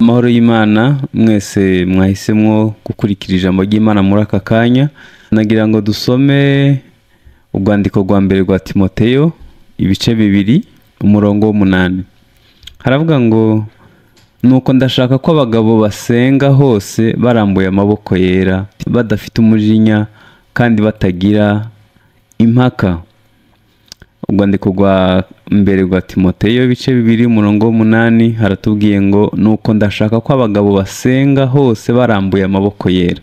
Amahoro y'Imana mwese mwahisemwo gukurikira ijambo ry'Imana muri aka kanya. Nagira ngo dusome urwandiko rwa mbere rwa Timoteyo ibice 2 umurongo w'8. Haravuga ngo nuko ndashaka ko abagabo basenga hose barambuye amaboko yera, badafite umujinya kandi batagira impaka. Urwandiko rwa mbere rwa Timoteyo ibice 2 umurongo w'8 haratubwiye ngo nuko ndashaka ko abagabo basenga hose barambuye amaboko yera.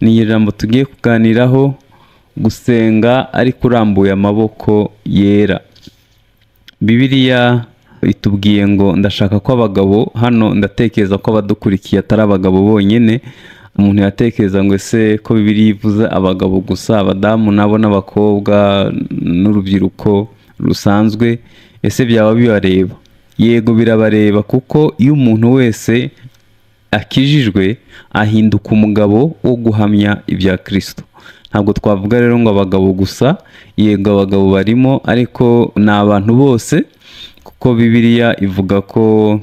Ni ijambo tugiye kuganiraho, gusenga ariko urambuye amaboko yera. Bibiliya itubwiye ngo ndashaka ko abagabo, hano ndatekereza ko abadukurikiye atari abagabo bonyene. Umuntu yatekereza ngo ese ko Bibiliya ivuze abagabo gusa, abadamu nabo n'abakobwa n'urubyiruko rusanzwe, ese byaba bibareba? Yego birabareba, kuko iyo umuntu wese akijijwe ahinduka umugabo wo guhamya ibya Kristo. Ntabwo twavuga rero ngo abagabo gusa, yego abagabo barimo, ariko ni abantu bose, kuko Bibiliya ivuga ko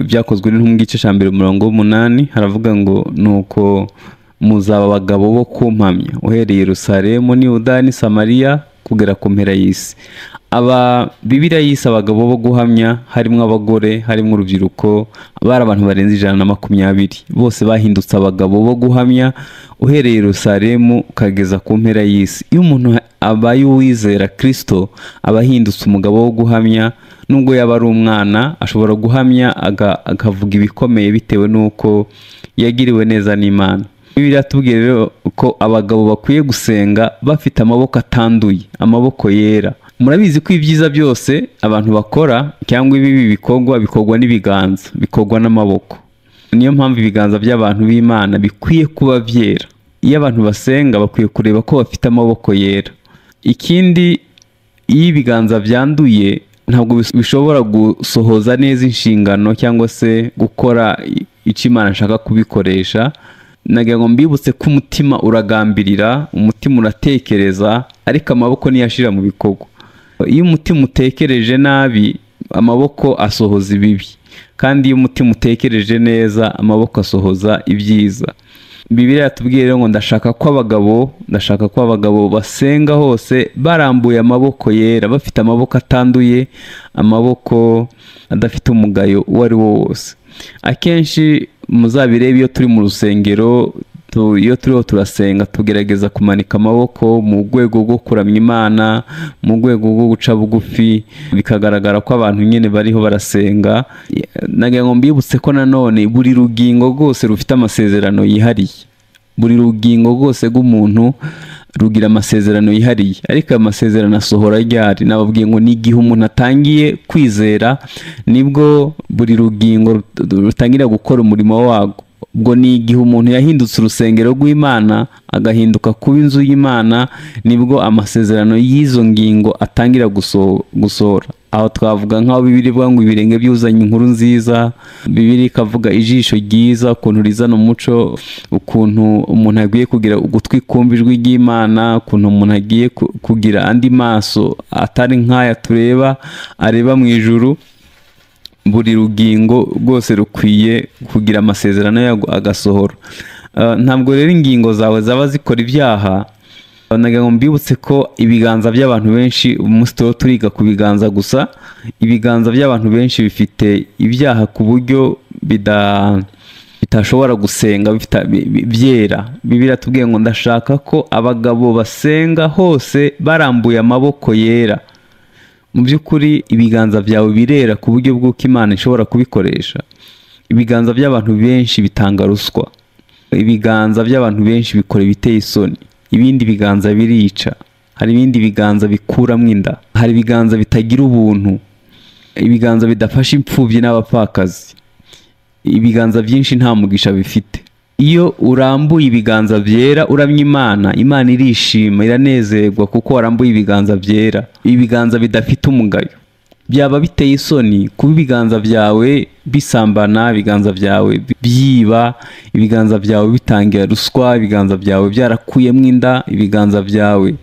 byakozwe n'intumwa igice cya 1 umurongo w'8 haravuga ngo nuko muzaba abagabo bo kumpamya uhereye Yerusalemu ni Yudaya ni Samariya kugera ku mpera y'isi. Bibiliya yise abagabo bo guhamya harimo abagore, harimo urubyiruko, bari abantu barenze 120, bose bahindutse abagabo bo guhamya uhereye Yerusalemu ukageza ku mpera y'isi. Iyo umuntu abaye uwizera Kristo aba ahindutse umugabo wo guhamya. Nubwo yaba ari umwana ashobora guhamya akavuga ibikomeye bitewe n'uko yagiriwe neza n'Imana. Bibiliya tubwira rero ko abagabo bakwiye gusenga bafite amaboko atanduye, amaboko yera. Murabizi ko ibyiza byose abantu bakora cyangwa ibibi bikorwa n'ibiganza, bikorwa n'amaboko. Niyo mpamvu ibiganza by'abantu b'Imana bikwiye kuba byera. Iyo abantu basenga bakwiye kureba ko bafite amaboko yera. Ikindi, iyo ibiganza byanduye ntabwo bishobora gusohoza neza inshingano cyangwa se gukora icyo Imana nshaka kubikoresha. Nagira ngo mbibutse ko umutima uragambirira, umutima uratekereza, ariko amaboko ntiyashira mu bikorwa. Iyo umutima utekereje nabi, amaboko asohoza ibibi, kandi iyo umutima utekereje neza, amaboko asohoza ibyiza. Bibiliya yatubwiye rero ngo ndashaka ko abagabo basenga hose barambuye amaboko yera, bafite amaboko atanduye, amaboko adafite umugayo uwo ari wo wose. Akenshi muzabirebe iyo turi mu rusengero, iyo turiho turasenga tugerageza kumanika amaboko mu rwego rwo kuramya Imana, mu rwego rwo guca bugufi, bikagaragara ko abantu nyine bariho barasenga. Nagira ngo mbibutse ko nanone buri rugingo rwose rufite amasezerano yihariye. Buri rugingo rwose rw'umuntu rugira amasezerano yihariye, ariko amasezerano asohora ryari? Nababwiye ngo n'igihe umuntu atangiye kwizera nibwo buri rugingo rutangira gukora umurimo warwo. Ubwo ni igihe umuntu yahindutse urusengero rw'Imana agahinduka kuba inzu y'Imana, nibwo amasezerano y'izo ngingo atangira gusohora. Aho twavuga nk'aho Bibiliya ivuga ngo ibirenge byuzanye inkuru nziza, Bibiliya ikavuga ijisho ryiza, ukuntu rizana umuco, ukuntu umuntu agiye kugira ugutwi kumva ijwi ry'Imana, ukuntu umuntu agiye kugira andi maso atari nk'aya tureba areba mu ijuru. Buri rugingo rwose rukwiye kugira amasezerano yago agasohora. Ntabwo rero ingingo zawe zaba zikora ibyaha. Nagira ngo mbibutse ko ibiganza by'abantu benshi, umunsi turiga ku biganza gusa, ibiganza by'abantu benshi bifite ibyaha ku buryo bitashobora gusenga byera. Bibiliya tubwiye ngo ndashaka ko abagabo basenga hose barambuye amaboko yera. Mu by'ukuri ibiganza byawe birera ku buryo bw'uko Imana ishobora kubikoresha. Ibiganza by'abantu benshi bitanga ruswa. Ibiganza by'abantu benshi bikora ibiteye isoni. Ibindi biganza birica. Hari ibindi biganza bikuramo inda. Hari ibiganza bitagira ubuntu. Ibiganza bidafasha imfubyi n'abapfakazi. Ibiganza byinshi nta mugisha bifite. Iyo urambuye ibiganza byera uramya Imana, Imana irishima, iranezerwa kuko warambuye ibiganza byera. Ibiganza bidafite umugayo. Byaba biteye isoni kuba ibiganza byawe bisambana, ibiganza byawe byiba, ibiganza byawe bitangira ruswa, ibiganza byawe byarakuyemo inda, ibiganza byawe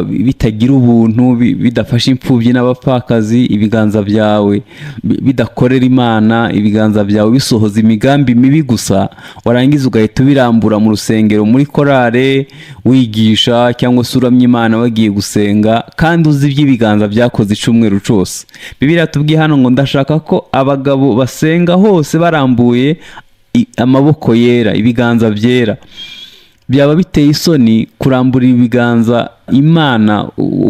bitagira ubuntu, bidafasha imfubyi n'abapfakazi, ibiganza byawe bidakorera Imana, ibiganza byawe bisohoza imigambi mibi gusa, warangiza ugahita ubirambura mu rusengero muri korale wigisha cyangwa se uramya Imana wagiye gusenga, kandi uzi iby'ibiganza byakoze icumweru cyose. Bibiliya tubwiye hano ngo ndashaka ko abagabo basenga hose barambuye amaboko yera, ibiganza byera. Byaba biteye isoni kurambura ibiganza Imana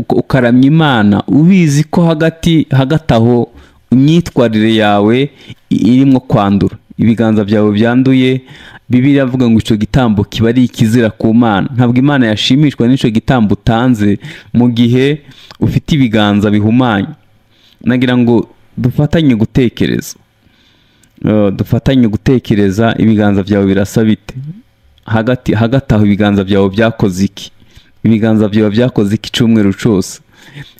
ukaramya Imana ubizi ko hagati aho imyitwarire yawe irimo kwandura, ibiganza byawe byanduye. Bibiliya avuga ngo icyo gitambo kiba ari ikizira ku Mana. Ntabwo Imana yashimishwa n'icyo gitambo utanze mu gihe ufite ibiganza bihumanye. Nagira ngo dufatanye gutekereza, ibiganza byawe birasa bite? Hagati aho ibiganza byawe byakoze iki? Ibiganza byawe byakoze iki cyumweru cyose?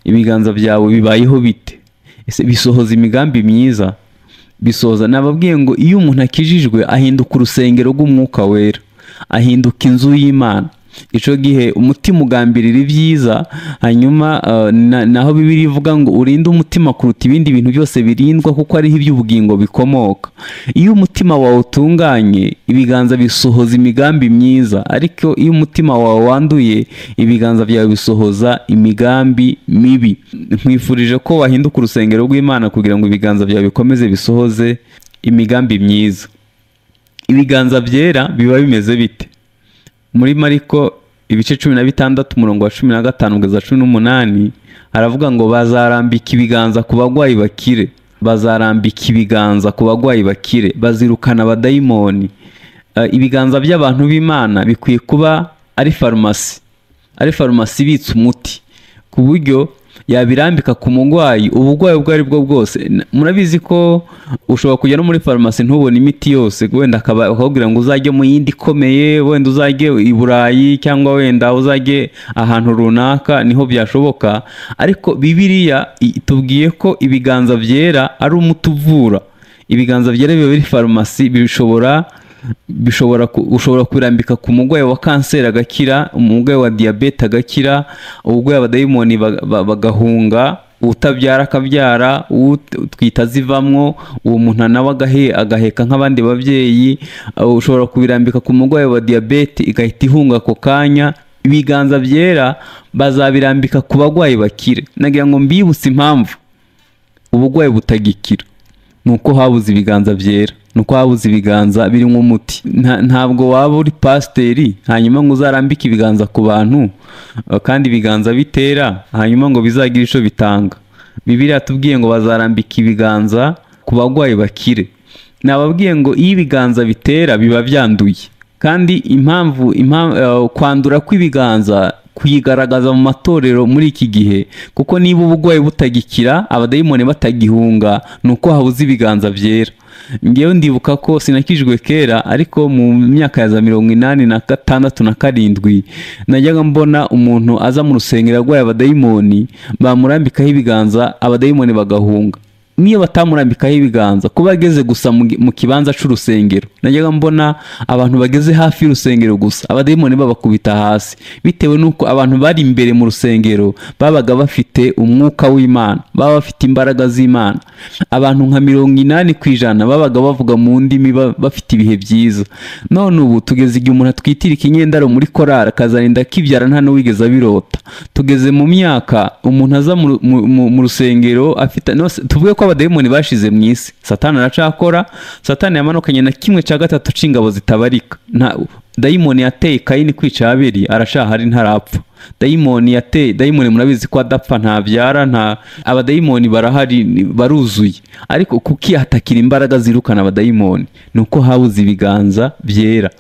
Ibiganza byawe bibayeho bite? Ese bisohoza imigambi myiza? Bisohoza? Nababwiye ngo iyo umuntu akijijwe ahinduka urusengero rw'umwuka wera, ahinduka inzu y'Imana. Icyo gihe umutima ugambirira ibyiza, hanyuma naho Bibiliya ivuga ngo urinde umutima kuruta ibindi bintu byose birindwa, kuko ariho iby'ubugingo bikomoka. Iyo umutima wawe utunganye, ibiganza bisohoza imigambi myiza, ariko iyo umutima wawe wanduye, ibiganza byawe bisohoza imigambi mibi. Nkwifurije ko wahinduka urusengero rw'Imana kugira ngo ibiganza byawe bikomeze bisohoze imigambi myiza. Ibiganza byera biba bimeze bite? Muri Mariko ibice 16 umurongo wa 15 kugeza 18 haravuga ngo bazarambika ibiganza ku bagwayi bakire, bazarambika ibiganza ku bagwayi bakire, bazirukana abadayimoni. Ibiganza by'abantu b'Imana bikwiye kuba ari farumasi ibitse umuti, ku buryo yabirambika ku mugwayi ubugwayi ubwo ari bwo bwose. Murabizi ko ushobora kujya no muri farumasi ntubone imiti yose, wenda akakubwira ngo uzajye mu yindi ikomeye, wenda uzajye i Burayi cyangwa wenda uzajye ahantu runaka, niho byashoboka. Ariko Bibiliya itubwiye ko ibiganza byera ari umuti uvura. Ibiganza byera biba biri farumasi, ushobora kubirambika ku mugwayi wa kanseri agakira, umugwayi wa diyabete agakira, ubugwayi abadayimoni bagahunga, utabyara akabyara, utwita zivamwo, uwo muntu nawe agaheka nk'abandi babyeyi. Ushobora kubirambika ku mugwayi wa diyabete igahita ihunga ako kanya. Ibiganza byera bazabirambika ku bagwayi bakire. Nagira ngo mbibutse impamvu ubugwayi butagikira, nuko habuze ibiganza byera, nuko habuze ibiganza birimo umuti. Ntabwo waba uri pasiteri hanyuma ngo uzarambike ibiganza ku bantu kandi ibiganza bitera hanyuma ngo bizagira icyo bitanga. Bibiliya tubwiye ngo bazarambika ibiganza ku bagwayi bakire. Nababwiye ngo iyo ibiganza bitera biba byanduye, kandi impamvu kwandura kw'ibiganza kuyigaragaza mu matorero muri iki gihe, kuko niba ubugwayi butagikira, abadayimoni batagihunga, nuko habuze ibiganza byera. Ngewe ndibuka ko sinakijwe kera, ariko mu myaka ya za 86 na 7 najyaga mbona umuntu aza mu rusengero arwaye abadayimoni, bamurambikaho ibiganza abadayimoni bagahunga. Niyo batamurambikaho ibiganza, kuba ageze gusa mu kibanza cy'urusengero, najyaga mbona abantu bageze hafi y'urusengero gusa abadayimoni babakubita hasi, bitewe nuko abantu bari imbere mu rusengero babaga bafite umwuka w'Imana, baba bafite imbaraga z'Imana. Abantu nka 80% babaga bavuga mu ndimi, bafite ibihe byiza. None ubu tugeze igihe umuntu atwitira ikinyendaro muri korari akazarinda kibyara nta n'uwigeze abirota. Tugeze mu myaka umuntu aza mu rusengero afite tuvuge ko abadayimoni bashize mu isi. Satani aracakora. Satani yamanukanye na 1/3 c'ingabo zitabarika. Dayimoni yateye Kayini kwica Abeli arashahari ntarapfa. Dayimoni murabizi ko adapfa, ntabyara, abadayimoni barahari, baruzuye. Ariko kuki hatakira imbaraga zirukana abadayimoni? Nuko habuze ibiganza byera.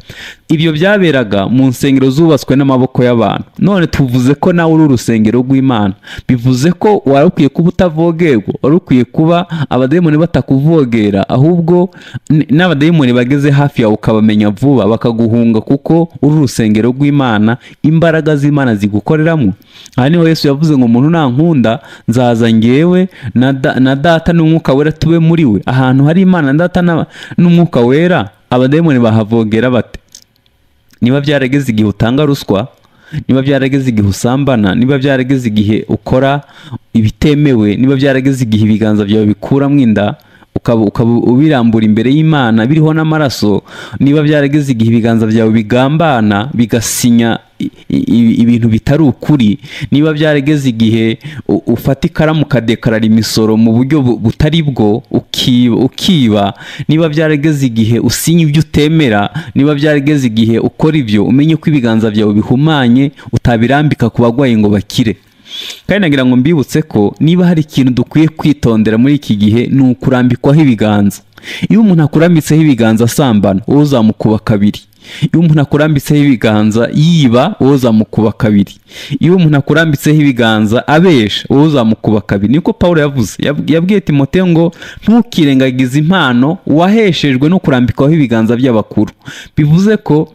Ibyo byaberaga mu nsengero zubatswe n'amaboko y'abantu. None tuvuze ko nawe uri urusengero rw'Imana, bivuze ko wari ukwiye kuba utavogerwa, wari ukwiye kuba abadayimoni batakuvogera, ahubwo n'abadayimoni bageze hafi yawe ukabamenya vuba bakaguhunga, kuko uri urusengero rw'Imana, imbaraga z'Imana zigukoreramo. Aha niho Yesu yavuze ngo umuntu nankunda nzaza ngewe na data n'umwuka wera tube muri we. Ahantu hari Imana data n'umwuka wera, abadayimoni bahavogera bate? Niba byarageze igihe utanga ruswa, niba byarageze igihe usambana, niba byarageze igihe ukora ibitemewe, niba byarageze igihe ibiganza byawe bikuramo inda ukaba ubirambura imbere y'Imana biriho n'amaraso, niba byarageze igihe ibiganza byawe bigambana bigasinya ibintu bitari ukuri, niba byarageze igihe ufata ikaramu ukadekarara imisoro mu buryo butari bwo ukiba, niba byarageze igihe usinya ibyo utemera, niba byarageze igihe ukora ibyo, umenye ko ibiganza byawe bihumanye utabirambika ku bagwayi ngo bakire. Kandi nagira ngo mbibutse ko niba hari ikintu dukwiye kwitondera muri iki gihe ni ukurambikwaho ibiganza. Iyo umuntu akurambitseho ibiganza asambana, wowe uzamukuba kabiri. Iyo umuntu akurambitseho ibiganza yiba, wowe uzamukuba kabiri. Iyo umuntu akurambitseho ibiganza abesha, wowe uzamukuba kabiri. Niko Pawulo yavuze, yabwiye Timoteyo ngo ntukirengagize impano waheshejwe no kurambikwaho ibiganza by'abakuru. Bivuze ko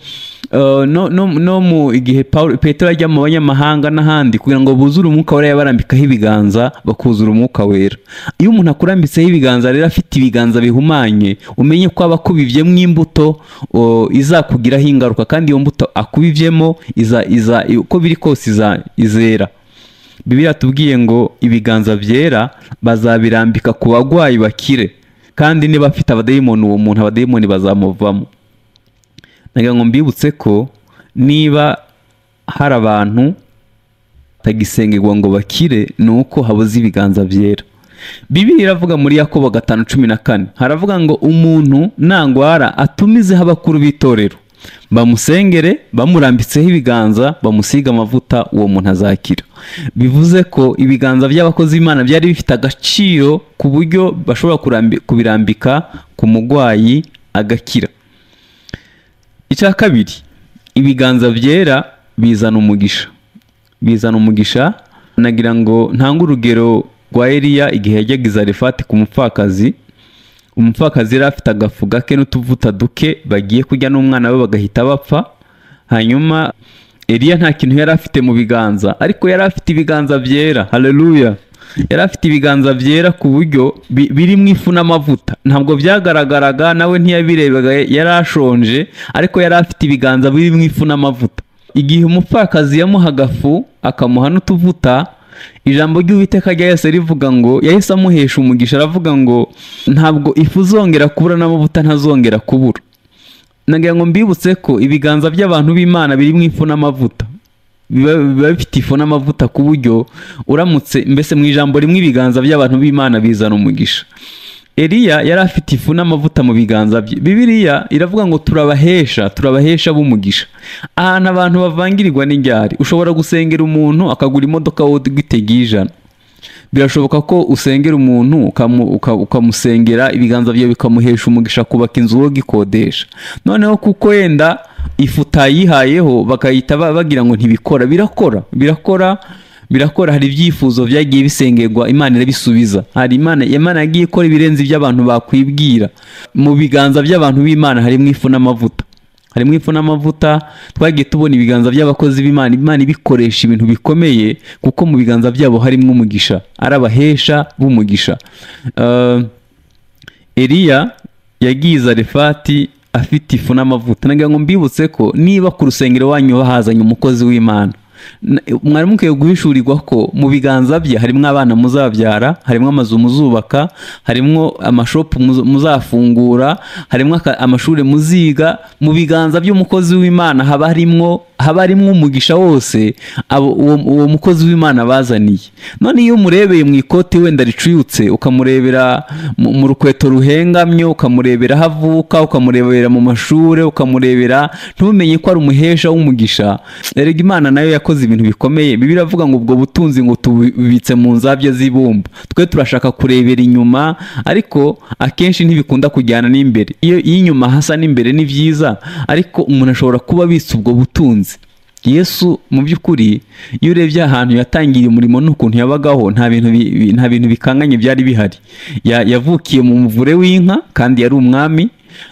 no mu igihe Petero ajya mu banyamahanga n'ahandi kugira ngo buzure umwuka wera, yabarambikaho ibiganza bakuzura umwuka wera. Iyo umuntu akurambitseho ibiganza rero afite ibiganza bihumanye, umenye ko aba akubivyemo imbuto izakugiraho ingaruka, kandi iyo mbuto akubivyemo uko biri kose izera. Bibiliya tubwiye ngo ibiganza byera bazabirambika ku bagwayi bakire, kandi niba afite abadayimoni uwo muntu abadayimoni bazamuvamo. Nagira ngo mbibutse ko niba hari abantu batagisengerwa ngo bakire, ni uko habuze ibiganza byera. Bibiliya iravuga muri Yakobo 5:14, haravuga ngo umuntu nangwara atumizeho abakuru b'itorero bamusengere, bamurambitseho ibiganza, bamusiga amavuta, uwo muntu azakira. Bivuze ko ibiganza by'abakozi b'Imana byari bifite agaciro ku buryo bashobora kubirambika ku mugwayi agakira. Icya kabiri, ibiganza byera bizana umugisha. Bizana umugisha. Nagira ngo ntanga urugero rwa Eliya igihe yajyaga i Zarefati ku mupfakazi. Umupfakazi yari afite agafu gake n'utuvuta duke bagiye kurya n'umwana we bagahita bapfa. Hanyuma Eliya nta kintu yari afite mu biganza, ariko yari afite ibiganza byera. Haleluya! Yari afite ibiganza byera ku buryo birimo ifu n'amavuta. Ntabwo byagaragaraga, nawe ntiyabirebaga, yari ashonje, ariko yari afite ibiganza birimo ifu n'amavuta. Igihe umupfakazi yamuha agafu akamuha n'utuvuta, ijambo ry'Uwiteka ryahise rivuga ngo, yahise amuhesha umugisha, aravuga ngo ntabwo ifu zongera kubura n'amavuta ntazongera kubura. Nagira ngo mbibutse ko ibiganza by'abantu b'Imana birimo ifu n'amavuta. Biba bifite ifu n'amavuta ku buryo uramutse, mbese mu ijambo rimwe ibiganza by'abantu b'Imana bizana umugisha. Eliya yari afite ifu n'amavuta mu biganza bye. Bibiliya iravuga ngo turabahesha b'umugisha. Ahantu abantu bavangirirwa n'indyari, ushobora gusengera umuntu akagura imodoka wowe ugitega 100. Birashoboka ko usengera umuntu ukamusengera ibiganza byawe bikamuhesha umugisha kubaka inzu wo gikodesha. Noneho kuko yenda ifu utayihayeho bakayita bagira ngo ntibikora. Birakora. Hari ibyifuzo byagiye bisengerwa, Imana irabisubiza. Hari Imana yagiye ikora ibirenze by'abantu bakwibwira. Mu biganza by'abantu b'Imana harimo ifu n'amavuta. Twagiye tubona ibiganza by'abakozi b'Imana, Imana ibikoresha ibintu bikomeye, kuko mu biganza byabo harimo umugisha, arabahesha b'umugisha. Eliya yagiye i Zarefati afite ifu n'amavuta. Nagira ngo mbibutse ko niba ku rusengero wanyu bahazanye umukozi w'Imana, mwari mukwiye guhishurirwa ko mu biganza bye harimo abana muzabyara, harimo amazu muzubaka, harimo amashopu muzafungura, harimo amashuri muziga. Mu biganza by'umukozi w'Imana haba harimo umugisha wose uwo mukozi w'Imana bazaniye. None iyo umurebeye mu ikoti wenda ricuyutse, ukamurebera mu rukweto ruhengamye, ukamurebera aho avuka, ukamurebera mu mashuri, ukamurebera, ntumenye ko ari umuhesha w'umugisha. Erega Imana nayo yakoze ibintu bikomeye. Bibiliya iravuga ngo ubwo butunzi ngo tubibitse mu nzabya z'ibumba. Twe turashaka kurebera inyuma, ariko akenshi ntibikunda kujyana n'imbere. Iyo inyuma hasa n'imbere ni byiza, ariko umuntu ashobora kuba abitse ubwo butunzi. Yesu mu by'ukuri iyo urebye ahantu yatangiriye umurimo n'ukuntu yabagaho, nta bintu bikanganye byari bihari. Yavukiye mu muvure w'inka kandi yari umwami.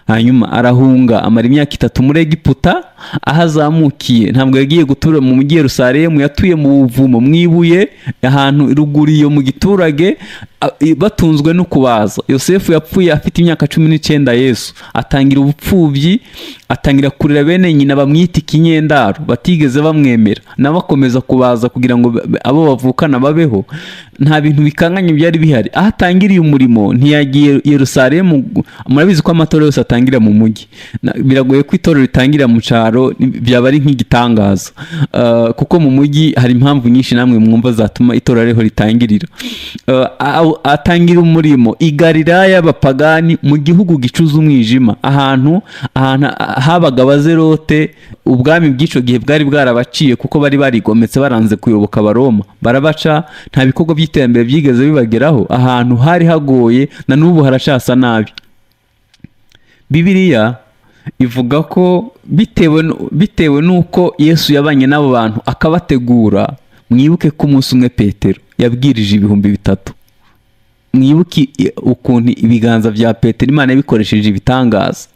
Hanyuma arahunga amara imyaka 3 muri Egiputa. aho azamukiye ntabwo yagiye gutura mu mujyi Yerusalemu, yatuye mu buvumo mwibuye ahantu ruguriyo mu giturage batunzwe no kubaza. Yosefu yapfuye afite imyaka 19. Yesu atangira ubupfubyi, atangira kurera bene nyina bamwita ikinyendaro batigeze bamwemera, nabakomeza kubaza kugira ngo abo bavukana babeho. Nta bintu bikanganye byari bihari. Aho atangiriye umurimo ntiyagiye Yerusalemu. Murabizi ko amatorero yose atangira mu mujyi, biragoye ko itorero ritangira mu cyaro, byaba ari nk'igitangaza, kuko mu mujyi hari impamvu nyinshi namwe mwumva zatuma itorero ariho ritangirira. Atangira umurimo i Galilaya y'abapagani, mu gihugu gicuza umwijima, ahantu habaga abazerote. Ubwami bw'ico gihe bwari bwarabaciye kuko bari barigometse baranze kuyoboka Abaroma, barabaca, nta bikorwa by'iterambere byigeze bibageraho, ahantu hari hagoye, na n'ubu haracasa nabi. Bibiliya ivuga ko bitewe nuko Yesu yabanye n'abo bantu akabategura. Mwibuke ko umunsi umwe Petero yabwirije 3,000. Mwibuke ukuntu ibiganza bya Petero Imana yabikoresheje ibitangaza.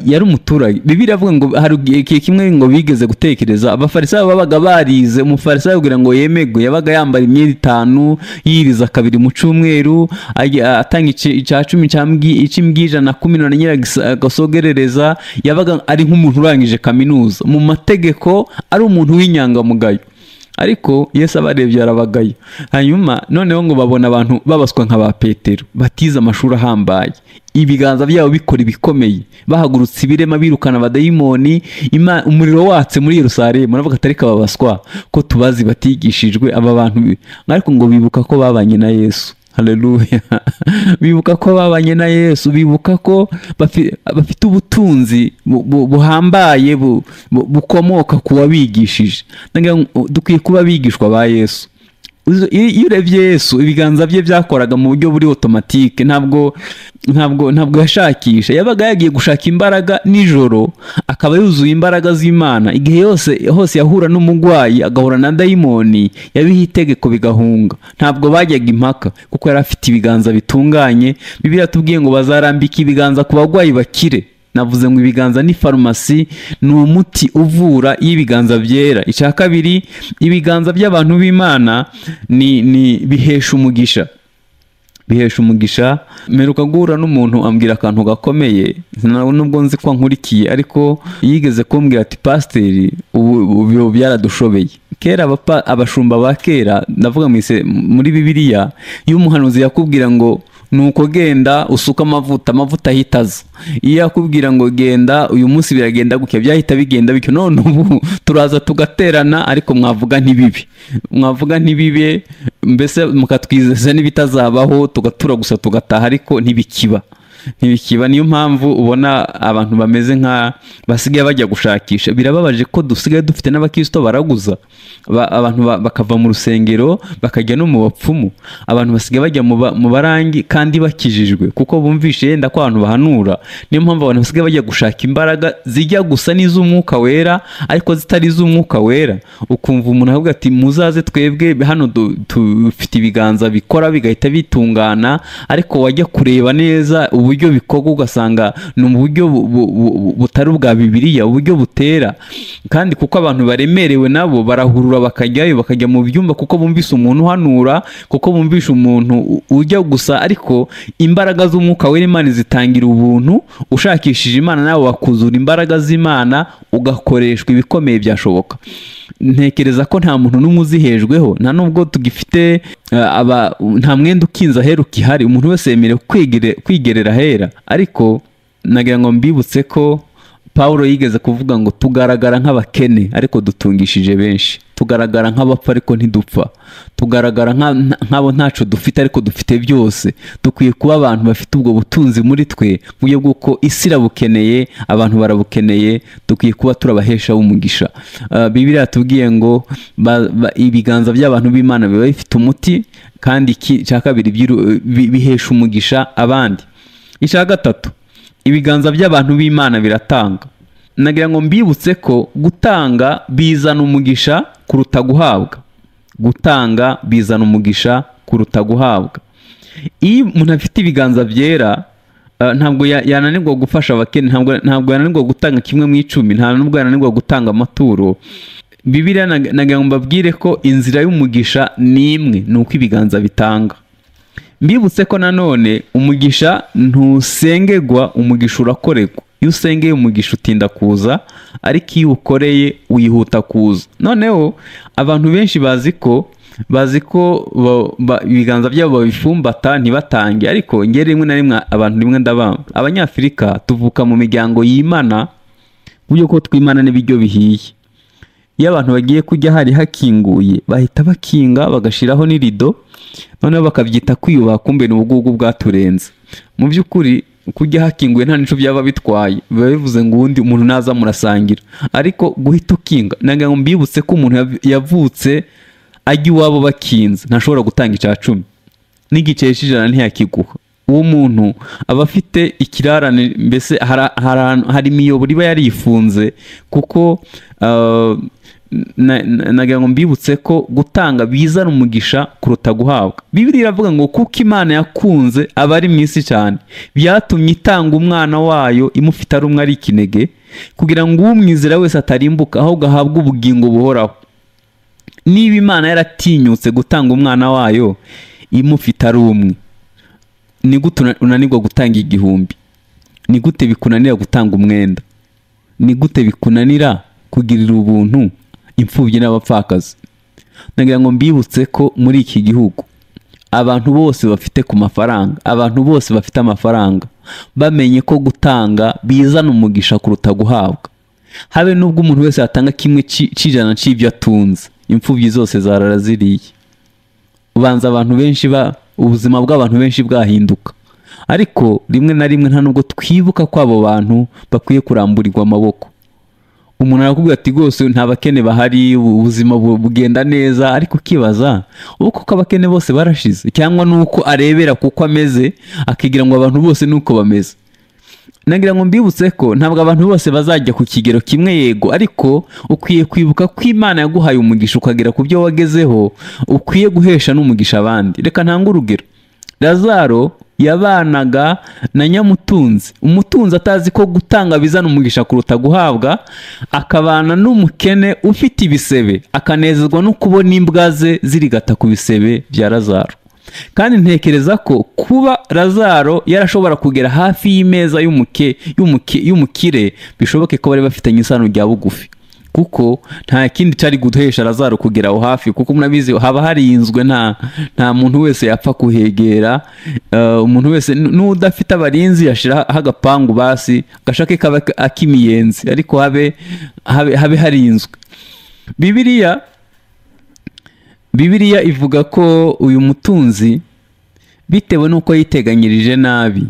Yari umuturage. Bibiliya avuga ngo hari igihe kimwe ngo bigeze gutekereza, abafarisayo babaga barize. Umufarisayo kugira ngo yemegwe yabaga yambara imyenda 5, yiriza 2 mu cyumweru, atanga icya 10 cy'ijana 10 na nyiragasogerereza. Yabaga ari nk'umuntu urangije kaminuza, mu mategeko ari umuntu w'inyangamugayo. Ariko Yesu abarebye arabagayo. Hanyuma noneho ngo babona abantu babaswa nka ba Petero batize amashuri ahambaye, ibiganza byabo bikora ibikomeye, bahagurutse ibirema, birukana abadayimoni, umuriro watse muri Yerusalemu. Muravuga atari kababaswa ko tubazi batigishijwe aba bantu, ariko ngo bibuka ko babanye na Yesu. Haleluya. Bibuka ko babanye na Yesu, bibuka ko bafite ubutunzi buhambaye bukomoka ku wabigishije. Dukwiye kuba bigishwa ba Yesu. Iyo urebye Yesu, ibiganza bye byakoraga mu buryo buri automatique, ntabwo yashakisha. Yabaga yagiye gushaka imbaraga nijoro, akaba yuzuye imbaraga z'Imana. Igihe hose yahura n'umugwayi, agahura na dayimoni, yabiha itegeko bigahunga. Ntabwo bajyaga impaka kuko yari afite ibiganza bitunganye. Bibiliya tubwiye ngo bazarambika ibiganza ku bagwayi bakire. Navuze ngo ibiganza ni farumasi, ni umuti uvura y'ibiganza byera. Icya kabiri, ibiganza by'abantu b'Imana ni bihesha umugisha. Bihesha umugisha. Meruka guhura n'umuntu ambwira akantu gakomeye, nubwo nzi ko nkurikiye, ariko yigeze kumbwira ati pasiteri, ubu byaradushobeye. Kera abashumba ba kera, ndavuga muri Bibiliya, iyo umuhanuzi yakubwira ngo nuko genda usuka amavuta ahitaza, iyo yakubwira ngo genda uyu munsi biragenda gutya, byahita bigenda bityo. None ubu turaza tugaterana, ariko mwavuga ntibibe, mbese mukatwizeza n'ibitazabaho, tugatura gusa tugataha, ariko ntibikiba. Niyo mpamvu ubona abantu bameze nka basigaye bajya gushakisha. Birababaje ko dusigaye dufite n'abakristo baraguza, abantu bakava mu rusengero bakajya no mu bapfumu. Abantu basigaye bajya mu barangi kandi bakijijwe kuko bumvishe yenda ko abantu bahanura. Niyo mpamvu abantu basigaye bajya gushaka imbaraga zijya gusa n'iz'umwuka wera, ariko zitari iz'umwuka wera. Ukumva umuntu avuga ati muzaze twebwe hano dufite ibiganza bikora bigahita bitungana, ariko wajya kureba neza uburyo bikorwa ugasanga ni uburyo butari ubwa Bibiliya, uburyo butera. Kandi kuko abantu baremerewe nabo barahurura bakajya mu byumba, kuko bumvise umuntu uhanura, kuko bumvise umuntu ujya gusa. Ariko imbaraga z'umwuka wera Imana zitangira ubuntu. Ushakishije Imana nawe wakuzura imbaraga z'Imana, ugakoreshwa ibikomeye byashoboka. Ntekereza ko nta muntu n'umwe uzihejweho, nta nubwo tugifite nta mwenda ukinza ahera ukihari. Umuntu wese yemerewe kwigerera ahera. Ariko nagira ngo mbibutse ko Pawulo yigeze kuvuga ngo tugaragara nk'abakene ariko dutungishije benshi, tugaragara nk'abapfa ariko ntidupfa, tugaragara nk'abo ntaco dufite ariko dufite byose. Dukwiye kuba abantu bafite ubwo butunzi muri twe, buryo bw'uko isi irabukeneye, abantu barabukeneye. Dukwiye kuba turabahesha umugisha. Bibiliya tubwiye ngo ibiganza by'abantu b'Imana biba bifite umuti, kandi cya kabiri bihesha umugisha abandi. Icya gatatu, ibiganza by'abantu b'Imana biratanga. Nagira ngo mbibutse ko gutanga bizana umugisha kuruta guhabwa. Gutanga bizana umugisha kuruta guhabwa. Iyo umuntu afite ibiganza byera, ntabwo yananirwa gufasha abakene, ntabwo yananirwa gutanga kimwe mu icumi, nta nubwo yananirwa gutanga amaturo. Bibiliya nagira ngo mbabwire ko inzira y'umugisha ni imwe, ni uko ibiganza bitanga. Mbibutse ko nanone umugisha ntusengerwa, umugisha urakorerwa. Iyo usengeye umugisha utinda kuza, ariko iyo ukoreye wihuta kuza. Noneho abantu benshi bazi ko ibiganza byabo babifumbata ntibatange, ariko ngere rimwe na rimwe abantu rimwe ndabamba. Abanyafurika tuvuka mu miryango yimana, buryo ko twimana n'ibiryo bihiye. Iyo abantu bagiye kujya hari hakinguye, bahita bakinga bagashiraho n'irido, noneho bakabyita kwiyubaha, kumbe ni ubugugu bwaturenze. Mu by'ukuri kujya hakinguye nta nico byaba bitwaye, biba bivuze ngo undi umuntu naza murasangira. Ariko guhita ukinga, nagira ngo mbibutse ko umuntu yavutse ajya iwabo bakinze ntashobora gutanga icya 10 n'igice cy'ijana ntiyakiguha. Uwo muntu aba afite ikirarane, mbese hari imiyoboro iba yarifunze, kuko nagira ngo mbibutse ko gutanga bizana umugisha kuruta guhabwa. Bibiliya iravuga ngo kuko Imana yakunze abari mu isi cyane, byatumye itanga umwana wayo imufite ari umwe ari ikinege, kugira ngo umwizera wese atarimbuka ahubwo ahabwe ubugingo buhoraho. Niba Imana yaratinyutse gutanga umwana wayo imufite ari umwe, ni gute unanirwa gutanga 1000? Ni gute bikunanira gutanga umwenda? Ni gute bikunanira kugirira ubuntu imfubyi n'abapfakazi? Nagira ngo mbibutse ko muri iki gihugu abantu bose bafite ku mafaranga, abantu bose bafite amafaranga, bamenye ko gutanga bizana umugisha kuruta guhabwa. Habe nubwo umuntu wese atanga kimwe cy'ijana cy'ibyo atunze, imfubyi zose zararaziriye. Ubanza abantu benshi ubuzima bw'abantu benshi bwahinduka, ariko rimwe na rimwe nta nubwo twibuka ko abo bantu bakwiye kuramburirwa amaboko. Umuntu arakubwira ati rwose nta bakene bahari, ubuzima bugenda neza, ariko ukibaza uko abakene bose barashize, cyangwa nuko arebera kuko ameze akigira ngo abantu bose nuko bameze. Nagira ngo mbibutse ko ntabwo abantu bose bazajya ku kigero kimwe, yego, ariko ukwiye kwibuka ko Imana yaguhaye umugisha ukagera ku byo wagezeho, ukwiye guhesha n'umugisha abandi. Reka ntanga urugero. Lazaro yabanaga na Nyamutunzi, umutunzi atazi ko gutanga bizana umugisha kuruta guhabwa, akabana n'umukene ufite ibisebe, akanezezwa no kubona imbwa ze zirigata ku bisebe bya Lazaro. Kandi ntekereza ko kuba Lazaro yarashobora kugera hafi y'imeza y'umukire, bishoboke ko bari bafitanye isano rya bugufi, kuko nta kindi cyari guhesha Lazaro kugera aho hafi, kuko munabizi haba harinzwe, nta muntu wese yapfa kuhegera. Umuntu wese n'udafite abarinzi yashira hagapangu basi gashake kaba akimiyenzi, ariko habe harinzwe. Bibiliya ivuga ko uyu mutunzi, bitewe nuko yiteganyirije nabi,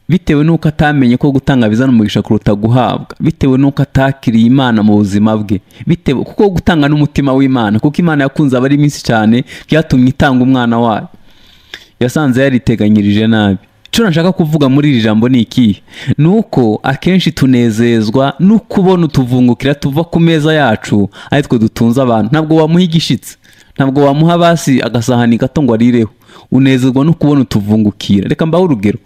bitewe nuko atamenye ko gutanga bizana umugisha kuruta guhabwa, bitewe nuko atakiriye Imana mu buzima bwe, bitewe kuko gutanga n'umutima w'Imana, kuko Imana yakunze abari iminsi cyane, byatumye itanga umwana wayo, yasanze yariteganyirije nabi. Icyo nshaka kuvuga muri iri jambo ni iki? Nuko akenshi tunezezwa no kubona utuvungukira tuva ku meza yacu, ariko dutunze abantu. Ntabwo wamuha igishitsi, ntabwo wamuha basi agasahani gato ngo arireho, unezezwa no kubona utuvungukira. Reka mbaho urugero.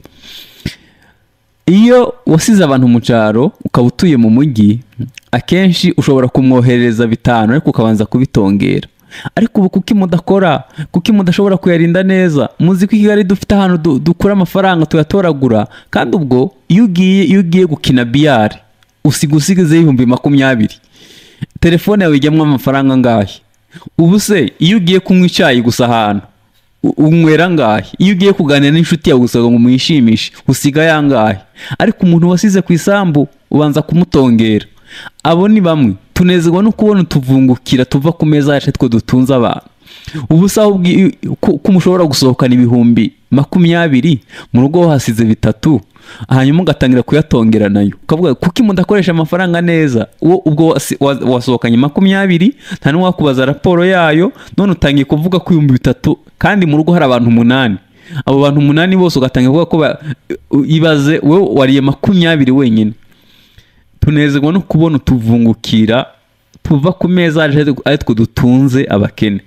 Iyo wasize abantu mu cyaro ukaba utuye mu mujyi, akenshi ushobora kumwohereza 5 ariko ukabanza kubitongera. Ariko ubu kuki mudakora, kuki mudashobora kuyarinda neza? Muzi ko Kigali dufite ahantu dukura amafaranga tuyatoragura, kandi ubwo iyo ugiye gukina biyari usigize 20,000, telefone yawe ijyamwo amafaranga ngahe? Ubu se iyo ugiye kunywa icyayi gusa ahantu unywera ngahe? Iyo ugiye kuganira n'inshuti yawe gusa ngo muyishimishe usiga yangahe? Ariko umuntu wasize ku isambu ubanza kumutongera. Abo ni bamwe tunezezwa no kubona utuvungukira tuva ku meza yacu two dutunze abantu. Ubu saho ko mushobora gusohokana 20,000 mu rugo hasize 3, hanyuma ugatangira kuyatongera nayo, ukavuga kuki mudakoresha amafaranga neza? Ubwo wasohokanye 20, nta n'uwakubaza raporo yayo, none utangiye kuvuga ko 3,000, kandi mu rugo hari abantu 8. Abo bantu 8 bose ugatangira kuvuga ko ibaze wewe wariye 20 wenyine. Tunezezwa no kubona utuvungukira tuva ku meza ariko dutunze abakene.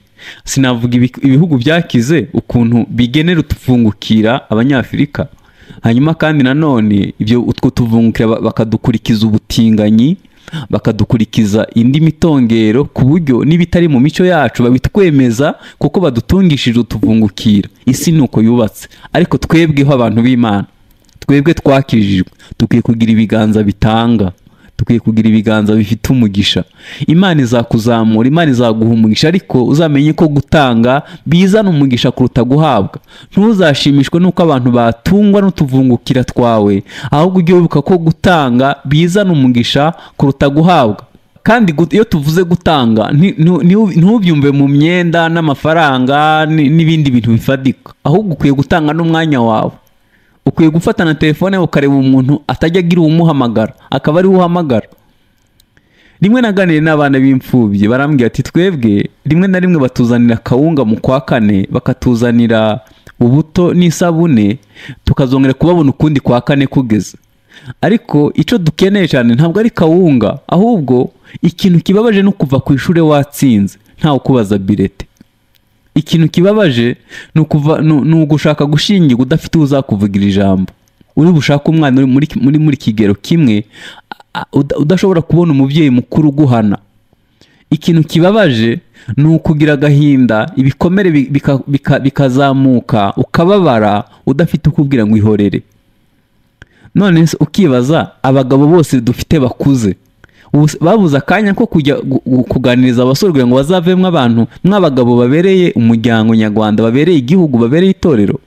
Sinavuga ibihugu byakize ukuntu bigenera utuvungukira Abanyafurika. hanyuma kandi nanone ibyo utwo tuvungukira bakadukurikiza ubutinganyi, bakadukurikiza indi mitongero, ku buryo n'ibitari mu mico yacu babitwemeza kuko badutungishije utuvungukira. Isi nuko yubatse, ariko twebweho abantu b'Imana, twebwe twakijijwe, tukwiye kugira ibiganza bitanga, tukwiye kugira ibiganza bifite umugisha. Imana izakuzamura, Imana izaguha umugisha, ariko uzamenye ko gutanga bizana umugisha kuruta guhabwa. Ntuzashimishwe nuko abantu batungwa n'utuvungukira twawe, ahubwo ujye wibuka ko gutanga bizana umugisha kuruta guhabwa. Kandi iyo tuvuze gutanga ntubyumve mu myenda n'amafaranga n'ibindi bintu bifatika, ahubwo ukwiye gutanga n'umwanya wawe. Ukwiye gufata na telefone ukareba umuntu atajya agira umuhamagara, akaba ari uhamagara. Rimwe naganiriye n'abana b'imfubyi, barambwira ati twebwe rimwe na rimwe batuzanira kawunga mu kwa kane, bakatuzanira ubuto n'isabune, tukazongera kubabona ukundi kwa kane kugeze. Ariko icyo dukeneye cyane ntabwo ari kawunga, ahubwo ikintu kibabaje no kuva ku ishuri watsinze ntawe kubaza bilete. Ikintu kibabaje ni ugushaka gushingira udafite uzakuvugira ijambo. Uri bushaka umwana uri muri kigero kimwe udashobora kubona umubyeyi mukuru guhana. Ikintu kibabaje ni ukugira agahinda, ibikomere bikazamuka, ukababara udafite ukubwira ngo ihorere. None ukibaza, abagabo bose dufite bakuze babuze akanya ko kujya kuganiriza abasore kugira ngo bazavemo abantu mw'abagabo babereye umuryango nyarwanda, babereye igihugu, babereye itorero.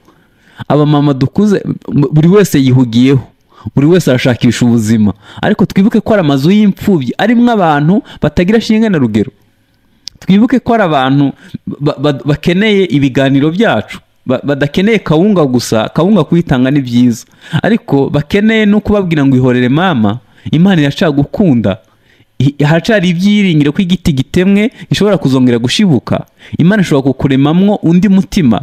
Abamama dukuze buri wese yihugiyeho, buri wese arashakisha ubuzima, ariko twibuke ko ari amazu y'imfubyi arimo abantu batagira shinge na rugero. Twibuke ko ari abantu bakeneye ibiganiro byacu, badakeneye kawunga gusa. Kawunga kuyitanga ni byiza, ariko bakeneye no kubabwira ngo ihorere mama, Imana irashaka gukunda. Haracari ibyiringiro ko igiti gitemwe gishobora kuzongera gushibuka. Imana ishobora kukuremamwo undi mutima.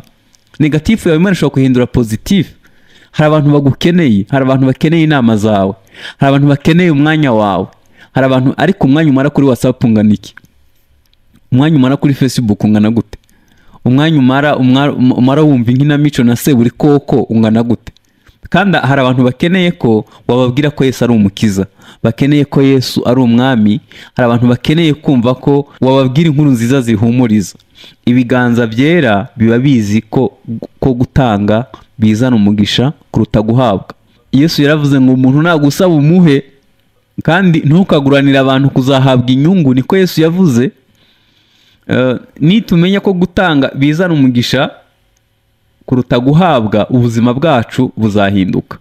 Negatifu yawe Imana ishobora kuhindura positif. Hari abantu bagukeneye, hari abantu bakeneye inama zawe, hari abantu bakeneye umwanya wawe, hari abantu. Ariko umwanya umara kuri WhatsApp ungana iki? Umwanya umara kuri Facebook ungana gute? Umwanya umara wumva inkinamico na Seburi Koko ungana gute? Kandi hari abantu bakeneye ko wababwira ko Yesu ari umukiza, bakeneye ko Yesu ari umwami. Hari abantu bakeneye kumva ko wababwira inkuru nziza zihumuriza. Ibiganza byera biba bizi ko gutanga bizana umugisha kuruta guhabwa. Yesu yaravuze ngo umuntu nagusaba umuhe, kandi ntukaguranira abantu kuzahabwa inyungu. Niko Yesu yavuze. Nitumenya ko gutanga bizana umugisha kuruta guhabwa, ubuzima bwacu buzahinduka.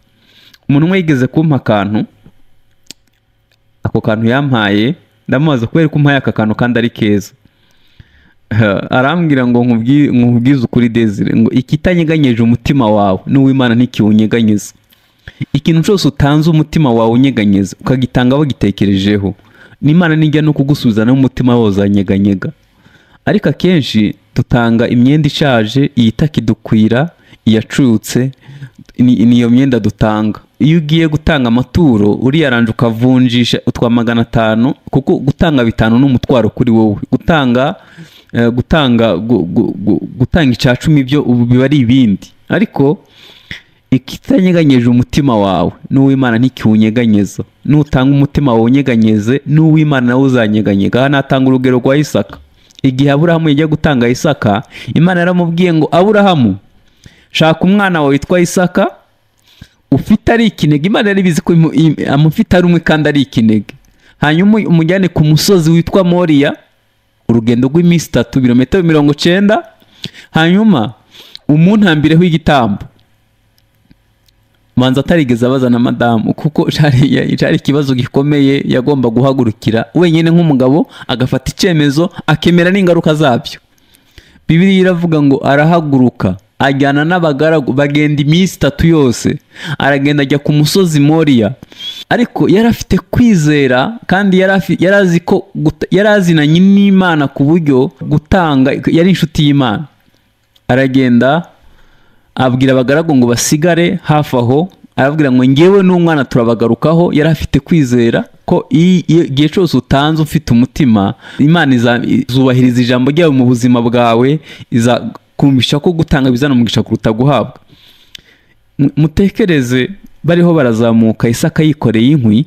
Umuntu umwe yigeze kumpa akantu, ako kantu yampaye ndamubaza kubera ko umpaye aka kantu kandi ari keza. Arambwira ngo nkubwize ukuri Desire, ngo ikitanyeganyeje umutima wawe n'uw'Imana ntikiwunyeganyeza. Ikintu cyose utanze umutima wawe unyeganyeza ukagitanga bagitekerejeho, n'Imana nijya no kugusubiza n'umutima wawe uzanyeganyega. Ariko akenshi dutanga imyenda ishaje, iyitakidukwira, iyacutse, niyo myenda dutanga. Iyo ugiye gutanga amaturo uriyaranje ukavunjisha utwa 500, kuko gutanga 5 n'umutwaro kuri wowe. Gutanga 10% byo biba ari ibindi. Ariko ikitanyeganyeje umutima wawe n'uw'Imana ntikiwunyeganyeza. Nutanga umutima wawe unyeganyeze, n'uw'Imana nawe uzanyeganyega. Aha natanga urugero rwa Isaka. Igihe Aburahamu yajya gutanga Isaka, Imana yaramubwiye ngo Aburahamu, shaka umwana wawe witwa Isaka ufite ari ikinege. Imana yari bizi ko amufite ari umwe kandi ari ikinege. Hanyuma umujyane ku musozi witwa Moriya, urugendo rw'iminsi 3, ibirometero 90. Hanyuma umuntambireho igitambo. Manza atarigeze abazana madamu, kuko cyari ikibazo gikomeye. Yagomba guhagurukira wenyine nk'umugabo, agafata icyemezo, akemera n'ingaruka zabyo. Bibiliya iravuga ngo arahaguruka ajyana n'abagaragu, bagenda iminsi 3 yose. Aragenda ajya ku musozi Moriya, ariko yari afite kwizera, kandi yarazi ko yarazinanye n'Imana ku buryo gutanga yari inshuti y'Imana. Aragenda abwira abagaragu ngo basigare hafi aho, arabwira ngo ngewe n'umwana turabagarukaho. Yari afite kwizera ko igihe cyose utanze ufite umutima, Imana izubahiriza ijambo ryawe mu buzima bwawe, izakumvisha ko gutanga bizana umugisha kuruta guhabwa. mutekereze bariho barazamuka, Isaka yikoreye inkwi,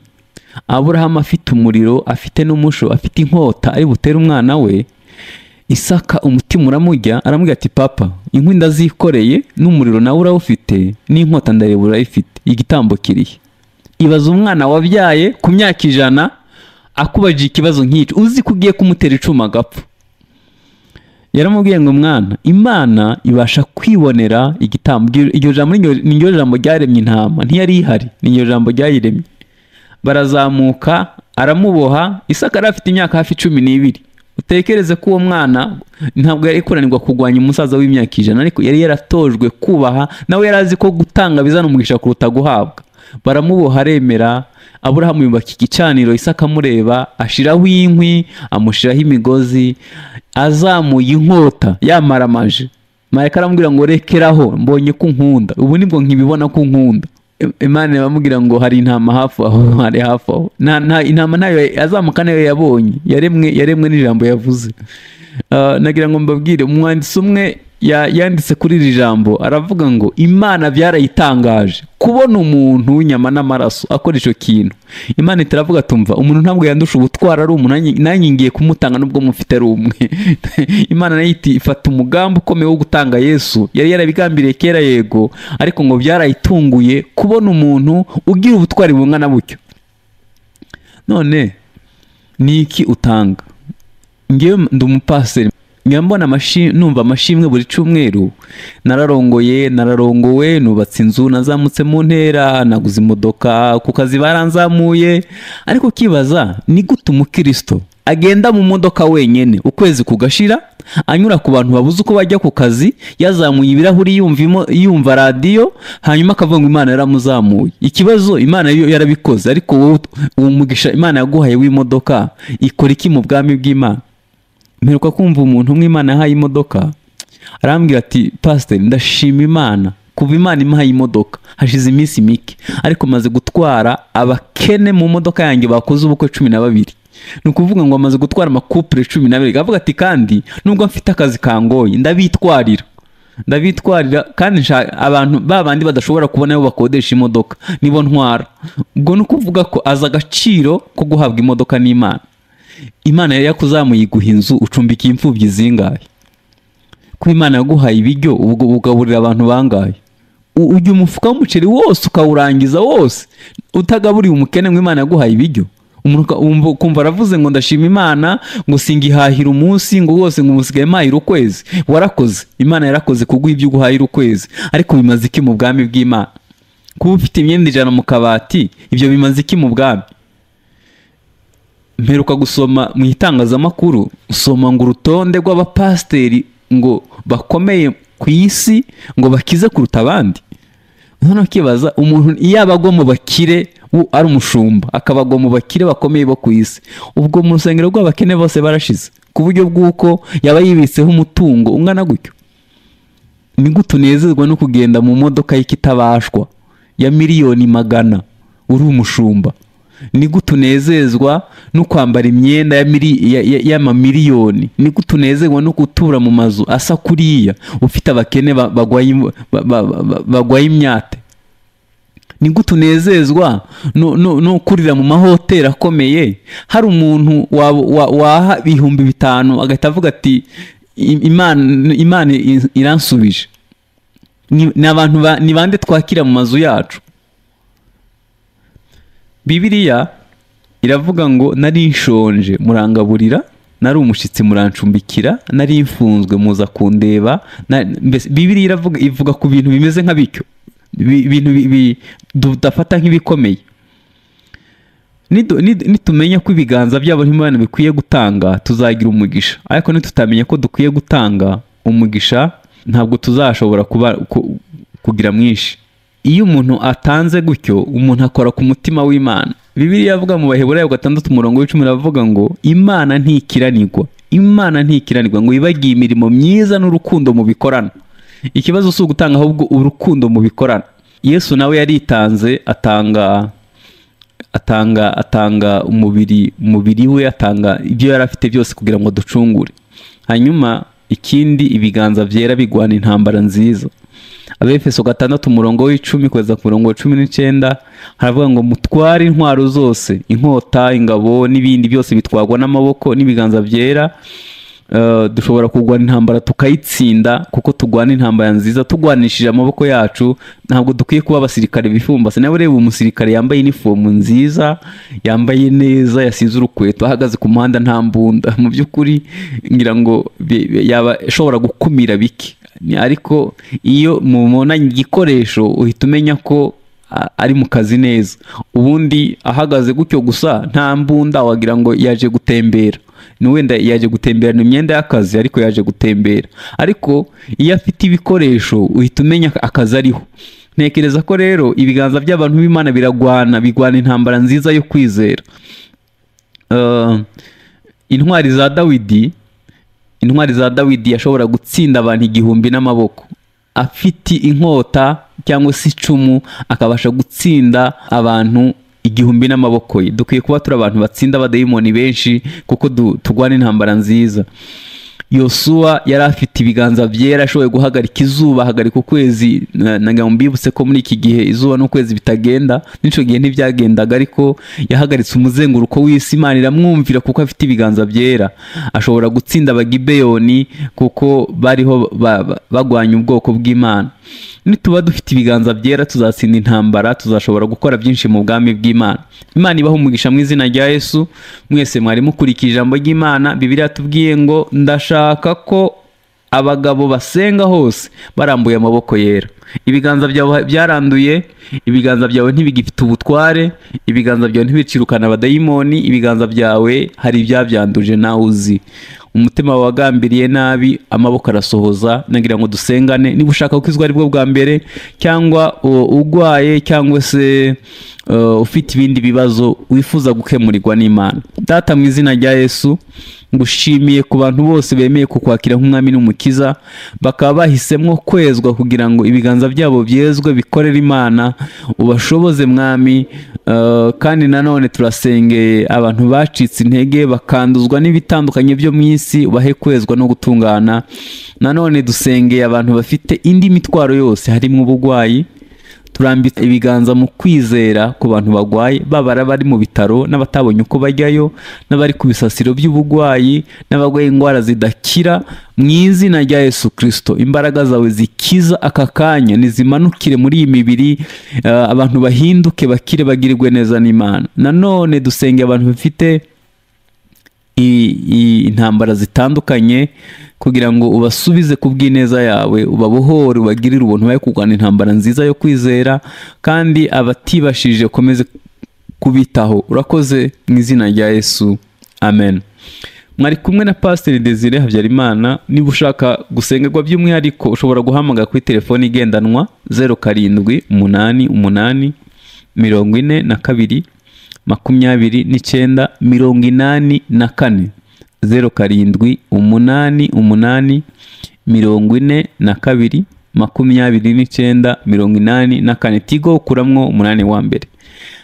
Aburahamu afite umuriro, afite n'umusho, afite inkota ari butere umwana we. Isaka umutima uramujya, aramubwira ati papa, inkwi ndazikoreye n'umuriro nawe urawufite, n'inkota ndareba urayifite, igitambo kirihe? Ibaza umwana wabyaye ku myaka 100 akubajije ikibazo nk'icyo, uzi ko ugiye kumutera icumu agapfa. Yaramubwiye ngo mwana, Imana ibasha kwibonera igitambo. Iryo jambo ni ryo jambo ryaremye intama, ntiyari ihari, ni ryo jambo ryayiremye. Barazamuka, aramuboha. Isaka yari afite imyaka hafi 12. Utekereze ko uwo mwana ntabwo yari kuranirwa kugwanya umusaza w'imyaka 100, ariko yari yaratojwe kubaha, nawe yari azi ko gutanga bizana umugisha kuruta guhabwa. Baramuboha, aremera. Aburahamu yubaka igicaniro, Isaka amureba, ashiraho inkwi, amushiraho imigozi, azamuye inkota, yamaramaje. Marayika aramubwira ngo rekeraho, mbonye ko unkunda, ubu nibwo nkibibona ko unkunda. Imana iramubwira ngo hari intama hafi aho, hari hafi aho. Intama nayo azamuka nayo yabonye, yaremwe n'ijambo yavuze. Nagira ngo mbabwire, umwanditsi umwe yanditse kuri iri jambo, aravuga ngo Imana byarayitangaje kubona umuntu w'inyama n'amaraso akora icyo kintu. Imana itaravuga tumva, umuntu ntabwo yandusha ubutwara ari umuntu, nanjye ngiye kumutanga nubwo mufite ari umwe. Imana nayo ifata umugambi ukomeye wo gutanga Yesu, yari yarabigambiriye kera yego, ariko ngo byarayitunguye kubona umuntu ugira ubutwari bungana butyo. None ni iki utanga? Ngewe ndi umupasiteri, nyambona numva amashimwe buri cyumweru. Nararongowe, nubatse inzu, nazamutse mu ntera, naguze imodoka, ku kazi baranzamuye. Ariko kibaza, ni gute umukristo agenda mu modoka wenyene ukwezi kugashira, anyura ku bantu babuze uko bajya ku kazi, yazamuye ibirahuri, yumva radio, hanyuma akavuga ngo Imana yaramuzamuye? Ikibazo, Imana yo yarabikoze, ariko wowe uwo mugisha Imana yaguhaye w'imodoka ikora iki mu bwami bw'Imana? Mperuka kumva umuntu mw'Imana yahaye imodoka, arambwira ati pastor, ndashima Imana kuva Imana impaye imodoka hashize iminsi mike, ariko maze gutwara abakene mu modoka yanjye bakoze ubukwe 12. Ni ukuvuga ngo amaze gutwara amakupure 12. Avuga ati kandi nubwo mfite akazi kangoye ndabitwarira kandi abantu babandi badashobora kubona aho bakodesha imodoka nibo ntwara. Ubwo ni ukuvuga ko aza agaciro ko guhabwa imodoka n'Imana. Imana yari yakuzamuye iguha inzu, ucumbikiye imfubyi zingahe? Ko Imana yaguhaye ibiryo, ubwo ugaburira abantu bangahe? Ujya umufuka w'umuceri wose ukawurangiza wose utagaburiye umukene ngo Imana yaguhaye ibiryo? Umuntu kumva aravuze ngo ndashima Imana, ngo singihahira umunsi, ngo wose ngo musigaye mahira ukwezi. Warakoze, Imana yarakoze kuguha ibyo guhahira ukwezi, ariko bimaze iki mu bwami bw'Imana? Kuba ufite imyenda 100 mu kabati, ibyo bimaze iki mu bwami? Mperuka gusoma mu itangazamakuru, usoma ngo urutonde rw'abapasteri ngo bakomeye ku isi, ngo bakize kuruta abandi. None kibaza, umuntu iyo abagwa mu bakire ari umushumba, akabagwa mu bakire bakomeye bo ku isi, ubwo mu rusengero rw'abakene bose barashize, ku buryo bw'uko yaba yibitseho umutungo ungana gutyo. Ni gute unezezwa no kugenda mu modoka y'ikitabashwa ya miliyoni 100 uri umushumba? Ni gute unezezwa no kwambara imyenda y'amamiliyoni? Ni gute unezezwa no gutura mu mazu asa kuriya ufite abakene bagwaye imyate? Ni gute unezezwa no kurira mu mahoteli akomeye? Hari umuntu waha 5,000 agahita avuga ati Imana iransubije. Ni bande twakira mu mazu yacu? Bibiliya iravuga ngo nari nshonje murangaburira, nari umushitsi murancumbikira, nari mfunzwe muza kundeba. Bibiliya ivuga ku bintu bimeze nka bityo, ibintu dufata nk'ibikomeye. Nitumenya ko ibiganza byabo Imana bikwiye gutanga, tuzagira umugisha. Ariko nitutamenya ko dukwiye gutanga umugisha, ntabwo tuzashobora kugira mwinshi. Iyo umuntu atanze gutyo, umuntu akora ku mutima w'Imana. Bibiliya yavuga mu Baheburayo 6:10 iravuga ngo Imana ntikiranirwa, ngo ibagiye imirimo myiza n'urukundo mu bikorana. Ikibazo si ugutanga, ahubwo urukundo mu bikorana. Yesu nawe yaritanze, atanga umubiri we, atanga ibyo yari afite byose kugira ngo ducungure. Hanyuma ikindi, ibiganza byera bigwana intambara nziza. Abefeso 6:10 kugeza ku murongo wa 19 haravuga ngo mutware intwaro zose, inkota, ingabo n'ibindi byose bitwagwa n'amaboko n'ibiganza byera. Dushobora kugwana intambara tukayitsinda kuko tugwana intambara nziza tugwanishije amaboko yacu. Ntabwo dukwiye kuba abasirikare bifumbase. Nawe reba umusirikare yambaye uniform nziza, yambaye neza, yasize urukweto, ahagaze ku muhanda nta mbunda, mu by'ukuri ngira ngo yaba ashobora gukumira bike. Ariko iyo mubonanye igikoresho uhita umenya ko ari mu kazi neza. Ubundi ahagaze gutyo gusa nta mbunda wagira ngo yaje gutembera. Ni wenda yaje gutembera imyenda y'akazi ariko yaje gutembera. Ariko iyo afite ibikoresho uhita umenya akazi ariho. Ntekereza ko rero ibiganza by'abantu b'Imana bigwana intambara nziza yo kwizera. Intwari za Dawidi yashobora gutsinda abantu 1000 n'amaboko. Afite inkota cyangwa se icumu akabasha gutsinda abantu 1000 n'amaboko ye. Dukwiye kuba turi abantu batsinda abadayimoni benshi kuko tugwana intambara nziza. Yosuwa yari afite ibiganza byera, ashoboye guhagarika izuba, ahagarika ukwezi. Nagira mbibutse ko muri iki gihe izuba n'ukwezi bitagenda, n'icyo gihe ntibyagendaga, ariko yahagaritse umuzenguruko w'isi. Imana iramwumvira kuko afite ibiganza byera. Ashobora gutsinda abagibeyoni kuko bariho bagwanya ubwoko bw'Imana. Nituba dufite ibiganza byera tuzatsinda intambara, tuzashobora gukora byinshi mu bwami bw'Imana. Imana ibaha umugisha mu izina rya Yesu. Mwese mwari mukurikije ijambo ry'Imana. Bibiliya tubwiye ngo ndashaka ko abagabo basenga hose barambuye amaboko yera. Ibiganza byawe byaranduye, ibiganza byawe ntibigifite ubutware, ibiganza byawe ntibicirukana abadayimoni, ibiganza byawe hari ibyabyanduje nawe uzi. Umutima wagambiriye nabi, amaboko arasohoza. Nagira ngo dusengane. Niba ushaka gukizwa ari bwo bwa mbere, cyangwa ugwaye, cyangwa se ufite ibindi bibazo wifuza gukemurirwa n'Imana. Data mu izina rya Yesu, ngushimiye ku bantu bose bemeye kukwakira nk'umwami n'umukiza, bakaba bahisemo kwezwa kugira ngo ibiganza byabo byezwe bikorere Imana. Ubashoboze mwami. Kandi nanone turasengeye abantu bacitse intege bakanduzwa n'ibitandukanye byo mu isi, ubahe kwezwa no gutungana. Nanone dusengeye abantu bafite indi mitwaro yose, harimo ubugwayi. Turambitse ibiganza mu kwizera ku bantu bagwaye, babara bari mu bitaro n'abatabonye uko bajyayo, n'abari ku bisasiro by'ubugwayi, n'abagwaye indwara zidakira. Mu izina rya Yesu Kristo, imbaraga zawe zikiza aka kanya nizimanukire muri iyi mibiri. Abantu bahinduke, bakire, bagirirwe neza n'Imana. Nanone dusenge abantu bafite intambara zitandukanye kugira ngo ubasubize ku bw'ineza yawe, ubabohore, ubagirire ubuntu, baye kurwana intambara nziza yo kwizera. Kandi abatibashije ukomeze kubitaho. Urakoze mu izina rya Yesu, amen. Mwari kumwe na Pastor Desire Habyarimana. Niba ushaka gusengerwa by'umwihariko ushobora guhamagara kuri telefoni igendanwa 0788 42 29 84 0788 42 29 84. Tigo ukuramwo 8 wa mbere.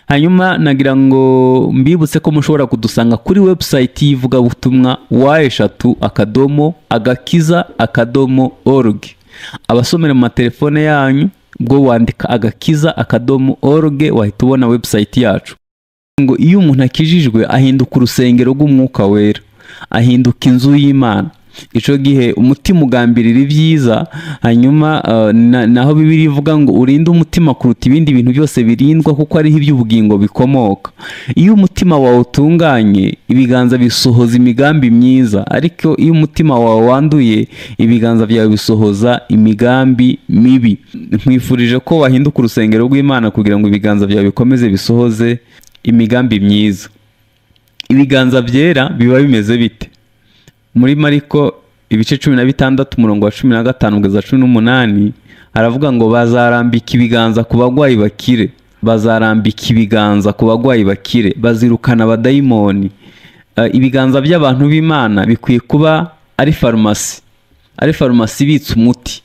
Hanyuma nagira ngo mbibutse ko mushobora kudusanga kuri website y'ivugabutumwa wa/agakiza.org. Abasomera mu matelefone yanyu bwo wandika agakiza.org wahita ubona website yacu. Ngo iyo umuntu akijijwe ahinduka urusengero rw'umwuka wera, ahinduka inzu y'Imana. Ico gihe umutima ugambirira ibyiza. Hanyuma naho Bibiliya ivuga ngo urinde umutima kuruta ibindi bintu byose birindwa kuko ariho iby'ubugingo bikomoka. Iyo umutima wawe utunganye, ibiganza bisohoza imigambi myiza. Ariko iyo umutima wawe wanduye, ibiganza byawe bisohoza imigambi mibi. Nkwifurije ko wahinduka urusengero rw'Imana kugira ngo ibiganza byawe bikomeze bisohoze imigambi myiza. Ibiganza byera biba bimeze bite? Muri Mariko ibice 16 umurongo wa 15 kugeza 18 haravuga ngo bazarambika ibiganza ku bagwayi bakire. Bazarambika ibiganza ku bagwayi bakire, bazirukana abadayimoni. Ibiganza by'abantu b'Imana bikwiye kuba ari farumasi ibitse umuti,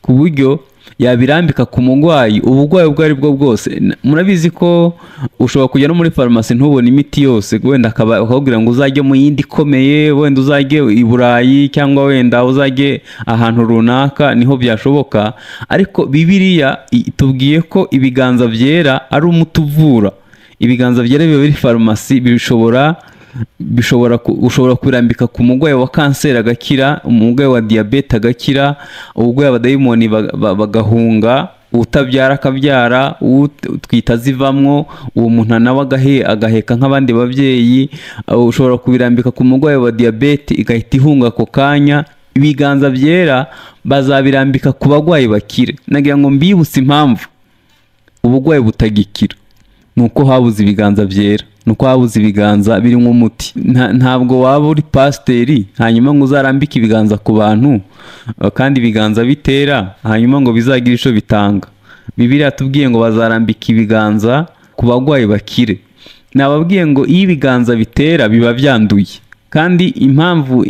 ku buryo yabirambika ku mugwayi ubugwayi ubwo ari bwo bwose. Murabizi ko ushobora kujya no muri farumasi ntubone imiti yose, wenda akakubwira ngo uzajye mu yindi ikomeye, wenda uzajye i Burayi cyangwa wenda uzajye ahantu runaka, niho byashoboka. Ariko Bibiliya itubwiye ko ibiganza byera ari umuti uvura. Ibiganza byera biba biri farumasi, ushobora kubirambika ku mugwayi wa kanseri agakira, umugwayi wa diyabete agakira, ubugwayi abadayimoni bagahunga, utabyara akabyara, utwita zivamwo, uwo muntu nawe agaheka nk'abandi babyeyi. Ushobora kubirambika ku mugwayi wa diyabete igahita ihunga ako kanya. Ibiganza byera bazabirambika ku bagwayi bakire. Nagira ngo mbibutse impamvu ubugwayi butagikira, nuko habuze ibiganza byera, nuko habuze ibiganza birimo umuti. Ntabwo waba uri pasiteri hanyuma ngo uzarambike ibiganza ku bantu kandi ibiganza bitera hanyuma ngo bizagira ico bitanga. Bibiliya tubwiye ngo bazarambika ibiganza ku bagwayi bakire. Nababwiye ngo iyo ibiganza bitera biba byanduye, kandi impamvu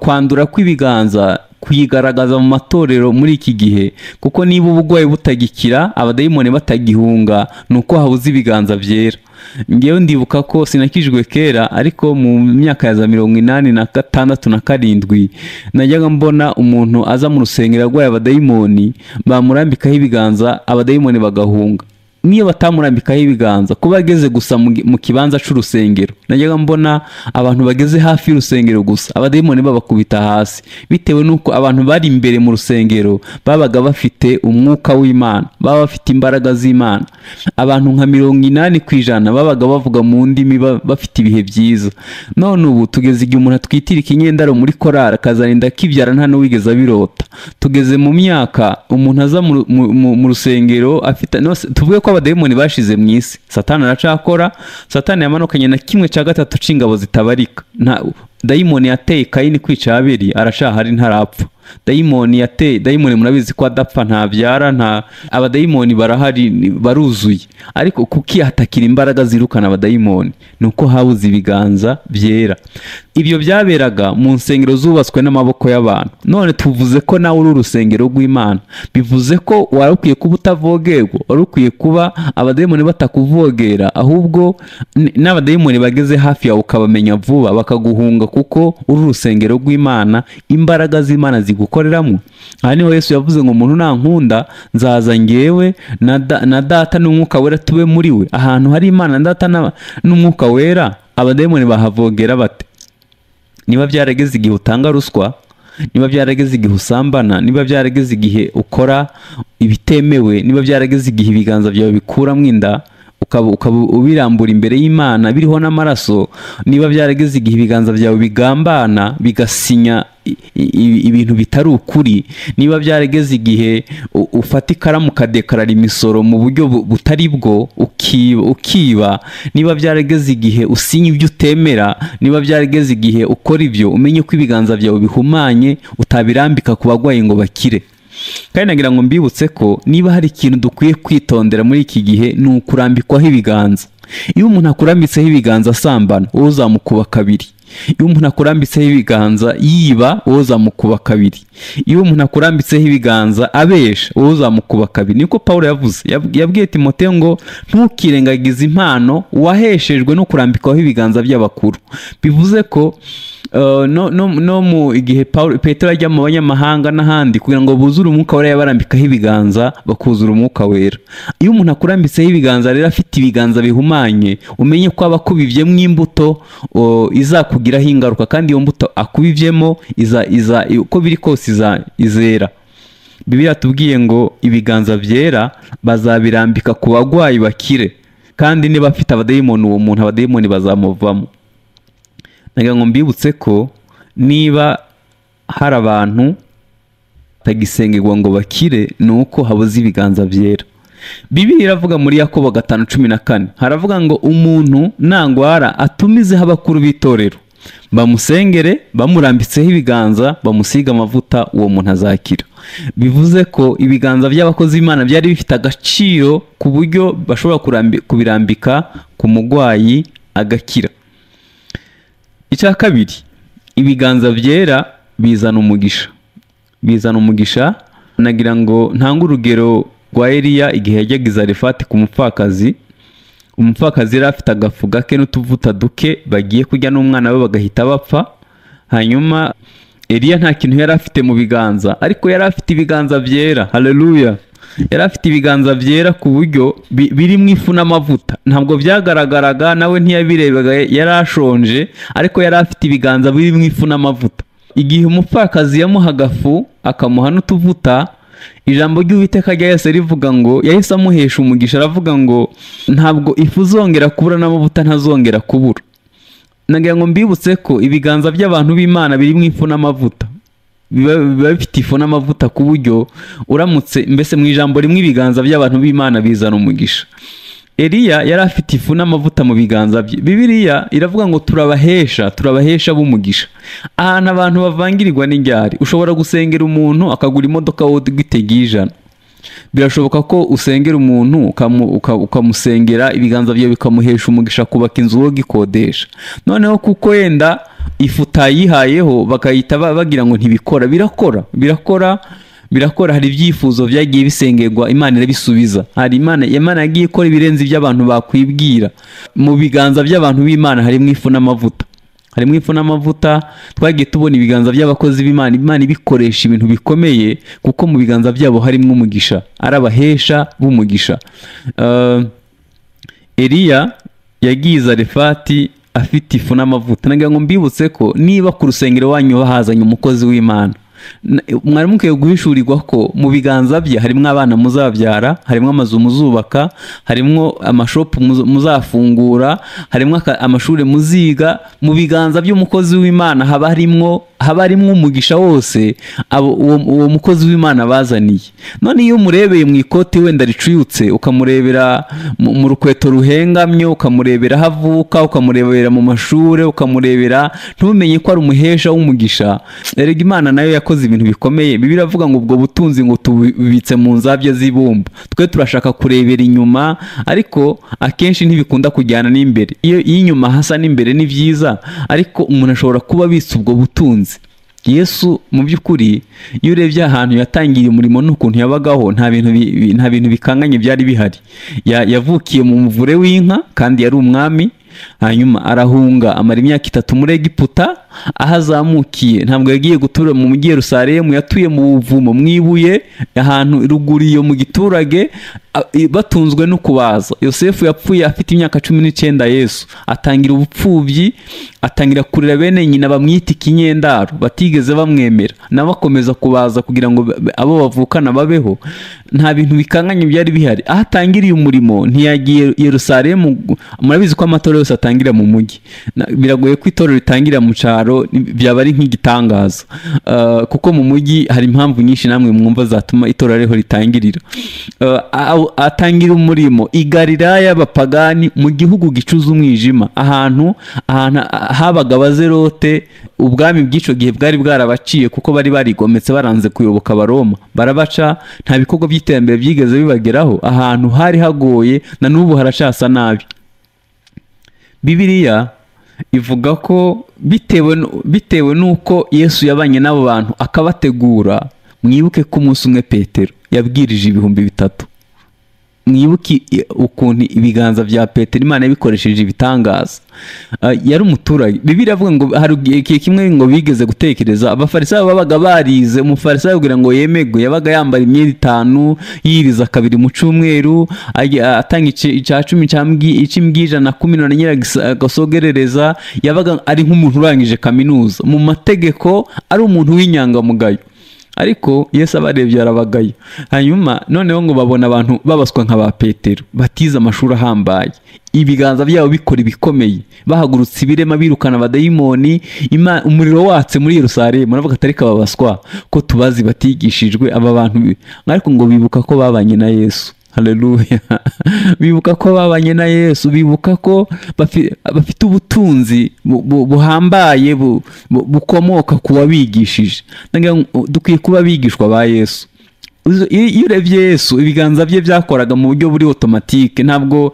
kwandura kw'ibiganza kuyigaragaza mu matorero muri iki gihe, kuko niba ubugwayi butagikira, abadayimoni batagihunga, nuko habuze ibiganza byera. Ngewe ndibuka ko sinakijwe kera, ariko mu myaka ya za 86 na 7 najyaga mbona umuntu aza mu rusengero agwaye abadayimoni, bamurambikaho ibiganza abadayimoni bagahunga. Niyo batamurambikaho ibiganza, kuba ageze gusa mu kibanza c'urusengero, najyaga mbona abantu bageze hafi y'urusengero gusa abadayimoni babakubita hasi, bitewe nuko abantu bari imbere mu rusengero babaga bafite umwuka w'Imana, baba bafite imbaraga z'Imana. Abantu nka 80% babaga bavuga mu ndimi, bafite ibihe byiza. None ubu tugeze igihe umuntu atwitira ikinyendaro muri korari akazarinda kibyara nta n'uwigeze abirota. Tugeze mu myaka umuntu aza mu rusengero afite tuvuge ko abadayimoni bashize mu isi. Satani aracakora. Satani yamanukanye na 1/3 c'ingabo zitabarika. Dayimoni yateye Kayini kwica Abeli arashahari ntarapfa. Dayimoni murabizi ko adapfa, ntabyara, abadayimoni barahari, baruzuye. Ariko kuki hatakira imbaraga zirukana abadayimoni? Nuko habuze ibiganza byera. Ibyo byaberaga mu nsengero zubatswe n'amaboko y'abantu. None tuvuze ko nawe uri urusengero rw'Imana, bivuze ko wari ukwiye kuba utavogerwa, wari ukwiye kuba abadayimoni batakuvogera, ahubwo n'abadayimoni bageze hafi yawe ukabamenya vuba bakaguhunga, kuko uri urusengero rw'Imana, imbaraga z'Imana gukoreramo. Aha niho Yesu yavuze ngo umuntu nankunda nzaza ngewe na data n'umwuka wera tube muri we. Ahantu hari Imana data n'umwuka wera, abadayimoni bahavogera bate? Niba byarageze igihe utanga ruswa, niba byarageze igihe usambana, niba byarageze igihe ukora ibitemewe, niba byarageze igihe ibiganza byawe bikuramo inda ukaba ubirambura imbere y'Imana biriho n'amaraso, niba byarageze igihe ibiganza byawe bigambana bigasinya ibintu bitari ukuri, niba byarageze igihe ufata ikaramu ukadekarara imisoro mu buryo butari bwo ukiba, niba byarageze igihe usinya ibyo utemera, niba byarageze igihe ukora ibyo, umenye ko ibiganza byawe bihumanye, utabirambika ku bagwayi ngo bakire. Kandi nagira ngo mbibutse ko niba hari ikintu dukwiye kwitondera muri iki gihe, ni ukurambikwaho ibiganza. Iyo umuntu akurambitseho ibiganza asambana, wowe uzamukuba kabiri. Iyo umuntu akurambitseho ibiganza yiba, wowe uzamukuba kabiri. Iyo umuntu akurambitseho ibiganza abesha, wowe uzamukuba kabiri. Niko Paulo yavuze, yabwiye Timoteyo ngo ntukirengagize impano waheshejwe no kurambikwaho ibiganza by'abakuru. Bivuze ko no mu igihe Petero ajya mu banyamahanga n'ahandi kugira ngo buzure umwuka wera, yabarambikaho ibiganza bakuzura umwuka wera. Iyo umuntu akurambitseho ibiganza rero afite ibiganza bihumanye, umenye ko aba akubivyemo imbuto izakugiraho ingaruka, kandi iyo mbuto akubivyemo uko biri kose izera. Bibiliya tubwiye ngo ibiganza byera bazabirambika ku bagwayi bakire, kandi niba afite abadayimoni uwo muntu abadayimoni bazamuvamo. Nagira ngo mbibutse ko niba hari abantu tagisengerwa ngo bakire, nuko habuze ibiganza byera. Bibiliya iravuga muri Yakobo 5:14, haravuga ngo umuntu nangwara atumizeho abakuru b'itorero bamusengere, bamurambitseho ibiganza, bamusiga amavuta, uwo muntu azakira. Bivuze ko ibiganza by'abakozi b'Imana byari bifite agaciro ku buryo bashobora kubirambika ku mugwayi agakira. Icya kabiri, ibiganza byera bizana umugisha. Bizana umugisha nagira ngo ntanga urugero rwa Eliya igihe yajyaga i Zarefati ku mupfakazi. Umupfakazi yari afite agafu gake n'utuvuta duke bagiye kurya n'umwana we bagahita bapfa. Hanyuma Eliya nta kintu yari afite mu biganza, ariko yari afite ibiganza byera. Haleluya! Yari afite ibiganza byera ku buryo birimo ifu n'amavuta. Ntabwo byagaragaraga, nawe ntiyabirebaga, yari ashonje, ariko yari afite ibiganza birimo ifu n'amavuta. Igihe umupfakazi yamuha agafu akamuha n'utuvuta, ijambo ry'Uwiteka ryahise rivuga ngo, yahise amuhesha umugisha, aravuga ngo ntabwo ifu zongera kubura n'amavuta ntazongera kubura. Nagira ngo mbibutse ko ibiganza by'abantu b'Imana birimo ifu n'amavuta, biba bifite ifu n'amavuta ku buryo uramutse, mbese mu ijambo rimwe ibiganza by'abantu b'Imana bizana umugisha. Eliya yari afite ifu n'amavuta mu biganza bye. Bibiliya iravuga ngo turabahesha b'umugisha. Ahantu abantu bavangirirwa n'indyari, ushobora gusengera umuntu akagura imodoka wowe ugitegeye 100. Birashoboka ko usengera umuntu ukamusengera ibiganza byawe bikamuhesha umugisha kubaka inzu wo gikodesha. Noneho kuko yenda ifu utayihayeho bakayita bagira ngo ntibikora. Birakora. Hari ibyifuzo byagiye bisengerwa, Imana irabisubiza. Hari Imana yagiye ikora ibirenze by'abantu bakwibwira. Mu biganza by'abantu b'Imana harimo ifu n'amavuta. Twagiye tubona ibiganza by'abakozi b'Imana, Imana ibikoresha ibintu bikomeye, kuko mu biganza byabo harimo umugisha, arabahesha b'umugisha. Eliya yagiye i Zarefati afite ifu n'amavuta. Nagira ngo mbibutse ko niba ku rusengero wanyu bahazanye umukozi w'Imana, mwari mukwiye guhishurirwa ko mu biganza bye harimo abana muzabyara, harimo amazu muzubaka, harimo amashopu muzafungura, harimo amashuri muziga. Mu biganza by'umukozi w'Imana haba harimo umugisha wose uwo mukozi w'Imana bazaniye. None iyo umurebeye mu ikoti wenda ricuyutse, ukamurebera mu rukweto ruhengamye, ukamurebera aho avuka, ukamurebera mu mashuri, ukamurebera, ntumenye ko ari umuhesha w'umugisha. Erega Imana nayo yakoze ibintu bikomeye. Bibiliya iravuga ngo ubwo butunzi ngo tubibitse mu nzabya z'ibumba. Twe turashaka kurebera inyuma, ariko akenshi ntibikunda kujyana n'imbere. Iyo inyuma hasa n'imbere ni byiza, ariko umuntu ashobora kuba abitse ubwo butunzi. Yesu mu by'ukuri iyo urebye ahantu yatangiriye umurimo n'ukuntu yabagaho, nta bintu bikanganye byari bihari. Yavukiye mu muvure w'inka kandi yari umwami. Hanyuma arahunga amara imyaka 3 muri Egiputa. Aho azamukiye ntabwo yagiye gutura mu mujyi Yerusalemu, yatuye mu buvumo mwibuye, ahantu ruguriyo mu giturage, batunzwe no kubaza. Yosefu yapfuye afite imyaka 19. Yesu atangira ubupfubyi, atangira kurira bene nyina bamwita ikinyendaro, batigeze bamwemera, nabakomeza kubaza kugira ngo abo bavukana babeho. Nta bintu bikanganye byari bihari. Aho atangiriye umurimo ntiyagiye Yerusalemu. Murabizi ko amatorero yose atangira mu mujyi. Biragoye ko itorero ritangira mu cyaro, byaba ari nk'igitangaza, kuko mu mujyi hari impamvu nyinshi namwe mwumva zatuma itorero ariho ritangirira. Atangira umurimo i Galilaya y'abapagani, mu gihugu gicuza umwijima, ahantu habaga abazerote. Ubwami bw'ico gihe bwari bwarabaciye kuko bari barigometse baranze kuyoboka Abaroma, barabaca. Nta bikorwa by'iterambere byigeze bibageraho, ahantu hari hagoye, na n'ubu haracasa nabi. Bibiliya ivuga ko bitewe nuko Yesu yabanye n'abo bantu akabategura. Mwibuke ko umunsi umwe Petero yabwirije 3,000. Mwibuke ukuntu ibiganza bya Petero Imana yabikoresheje ibitangaza. Yari umuturage. Bibiliya avuga ngo hari igihe kimwe ngo bigeze gutekereza, abafarisayo babaga barize. Umufarisayo kugira ngo yemegwe yabaga yambara imyenda 5, yiriza 2 mu cyumweru, atanga icya 10 ic'imbwijana 10 na nyiragasogerereza. Yabaga ari nk'umuntu urangije kaminuza, mu mategeko ari umuntu w'inyangamugayo. Ariko Yesu abarebye arabagaye. Hanyuma noneho ngo babona abantu babaswa nka ba Petero, batiza amashuri ahambaye, ibiganza byabo bikora ibikomeye, bahagurutse ibirema, birukana abadayimoni, umuriro watse muri Yerusalemu. Muravuga atari kababaswa ko tubazi batigishijwe aba bantu. Ariko ngo bibuka ko babanye na Yesu. Haleluya. Bibuka ko babanye na Yesu, bibuka ko bafite ubutunzi buhambaye bukomoka ku wabigishije. Dukwiye kuba bigishwa ba Yesu. Iyo urebye Yesu, ibiganza bye byakoraga mu buryo buri automatique. Ntabwo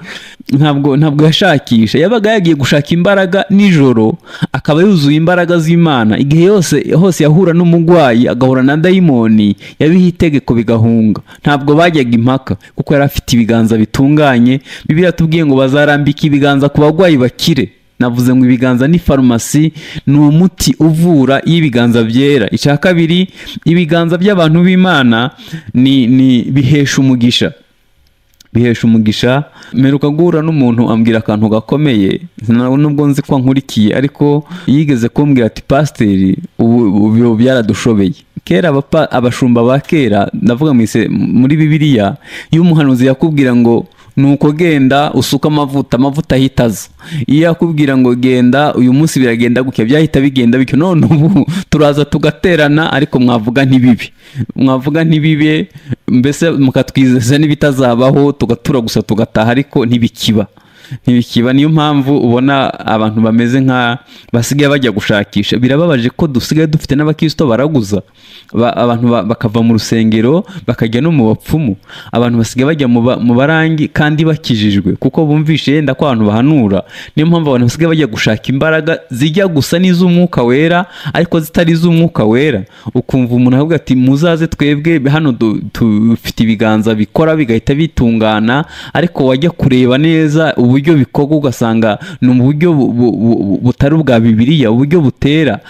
ntabwo yashakisha, yabaga yagiye gushaka imbaraga nijoro, akaba yuzuye imbaraga z'Imana. Igihe hose yahura n'umugwayi agahura na dayimoni, yabiha itegeko bigahunga. Ntabwo bajyaga impaka kuko yari afite ibiganza bitunganye. Bibiliya tubwiye ngo bazarambika ibiganza ku bagwayi bakire. Navuze ngo ibiganza ni farumasi, ni umuti uvura y'ibiganza byera. Icya kabiri, ibiganza by'abantu b'Imana ni bihesha umugisha. Bihesha umugisha. Meruka guhura n'umuntu ambwira akantu gakomeye, nubwo nzi ko nkurikiye, ariko yigeze kumbwira ati pasiteri, ubu byaradushobeye. Kera abashumba ba kera, ndavuga muri Bibiliya, iyo umuhanuzi yakubwira ngo nuko genda usuka amavuta ahitaza, iyo yakubwira ngo genda uyu munsi biragenda gutya, byahita bigenda bityo. None ubu turaza tugaterana, ariko mwavuga ntibibe, mbese mukatwizeza n'ibitazabaho, tugatura gusa tugataha, ariko ntibikiba. Niyo mpamvu ubona abantu bameze basigaye bajya gushakisha. Birababaje ko dusigaye dufite n'abakristo baraguza, abantu bakava mu rusengero bakajya no mu bapfumu. Abantu basigaye bajya mu barangi kandi bakijijwe, kuko bumvishe yenda ko abantu bahanura. Niyo mpamvu abantu basigaye bajya gushaka imbaraga zijya gusa n'iz'umwuka wera, ariko zitari iz'umwuka wera. Ukumva umuntu avuga ati muzaze twebwe hano dufite ibiganza bikora bigahita bitungana, ariko wajya kureba neza uburyo bikorwa ugasanga ni uburyo butari ubwa Bibiliya, uburyo butera.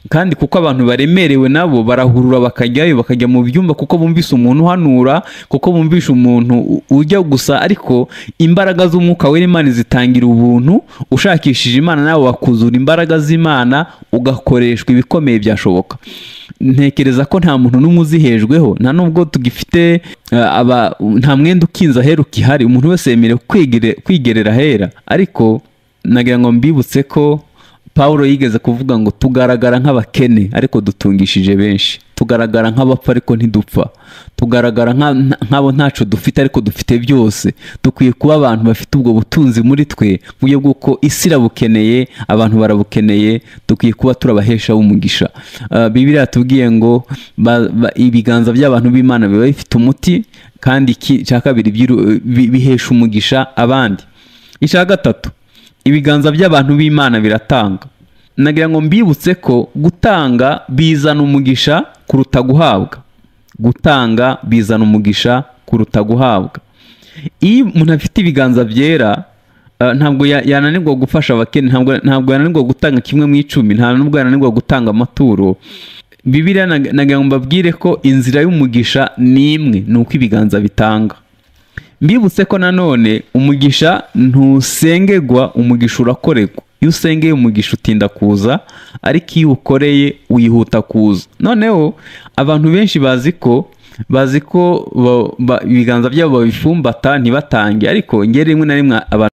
Kandi kuko abantu baremerewe nabo barahurura bakajya mu byumba, kuko bumvise umuntu uhanura, kuko bumvise umuntu ujya gusa. Ariko imbaraga z'umwuka wera Imana zitangira ubuntu. Ushakishije Imana nawe wakuzura imbaraga z'Imana, ugakoreshwa ibikomeye byashoboka. Ntekereza ko nta muntu n'umwe uzihejweho, nta nubwo tugifite nta mwenda ukinza ahera ukihari. Umuntu wese yemerewe kwigerera ahera. Ariko nagira ngo mbibutse ko Pawulo yigeze kuvuga ngo tugaragara nk'abakene ariko dutungishije benshi, tugaragara nk'abapfa ariko ntidupfa, tugaragara nk'abo ntaco dufite ariko dufite byose. Dukwiye kuba abantu bafite ubwo butunzi muri twe, buryo bw'uko isi irabukeneye, abantu barabukeneye. Dukwiye kuba turabahesha umugisha. Bibiliya tubwiye ngo ibiganza by'abantu b'Imana biba bifite umuti, kandi cya kabiri bihesha umugisha abandi. Icya gatatu, ibiganza by'abantu b'Imana biratanga. Nagira ngo mbibutse ko gutanga bizana umugisha kuruta guhabwa. Gutanga bizana umugisha kuruta guhabwa. Iyo umuntu afite ibiganza byera, ntabwo yananirwa gufasha abakene, ntabwo yananirwa gutanga 1/10, nta nubwo yananirwa gutanga amaturo. Bibiliya nagira ngo mbabwire ko inzira y'umugisha ni imwe, ni uko ibiganza bitanga. Mbibutse ko nanone umugisha ntusengegwa, umugisha urakorerwa. Iyo usengeye umugisha utinda kuza, ariko iyo ukoreye wihuta kuza. Noneho abantu benshi bazi ko ibiganza byabo babifumbata ntibatange, ariko ngere rimwe na rimwe abantu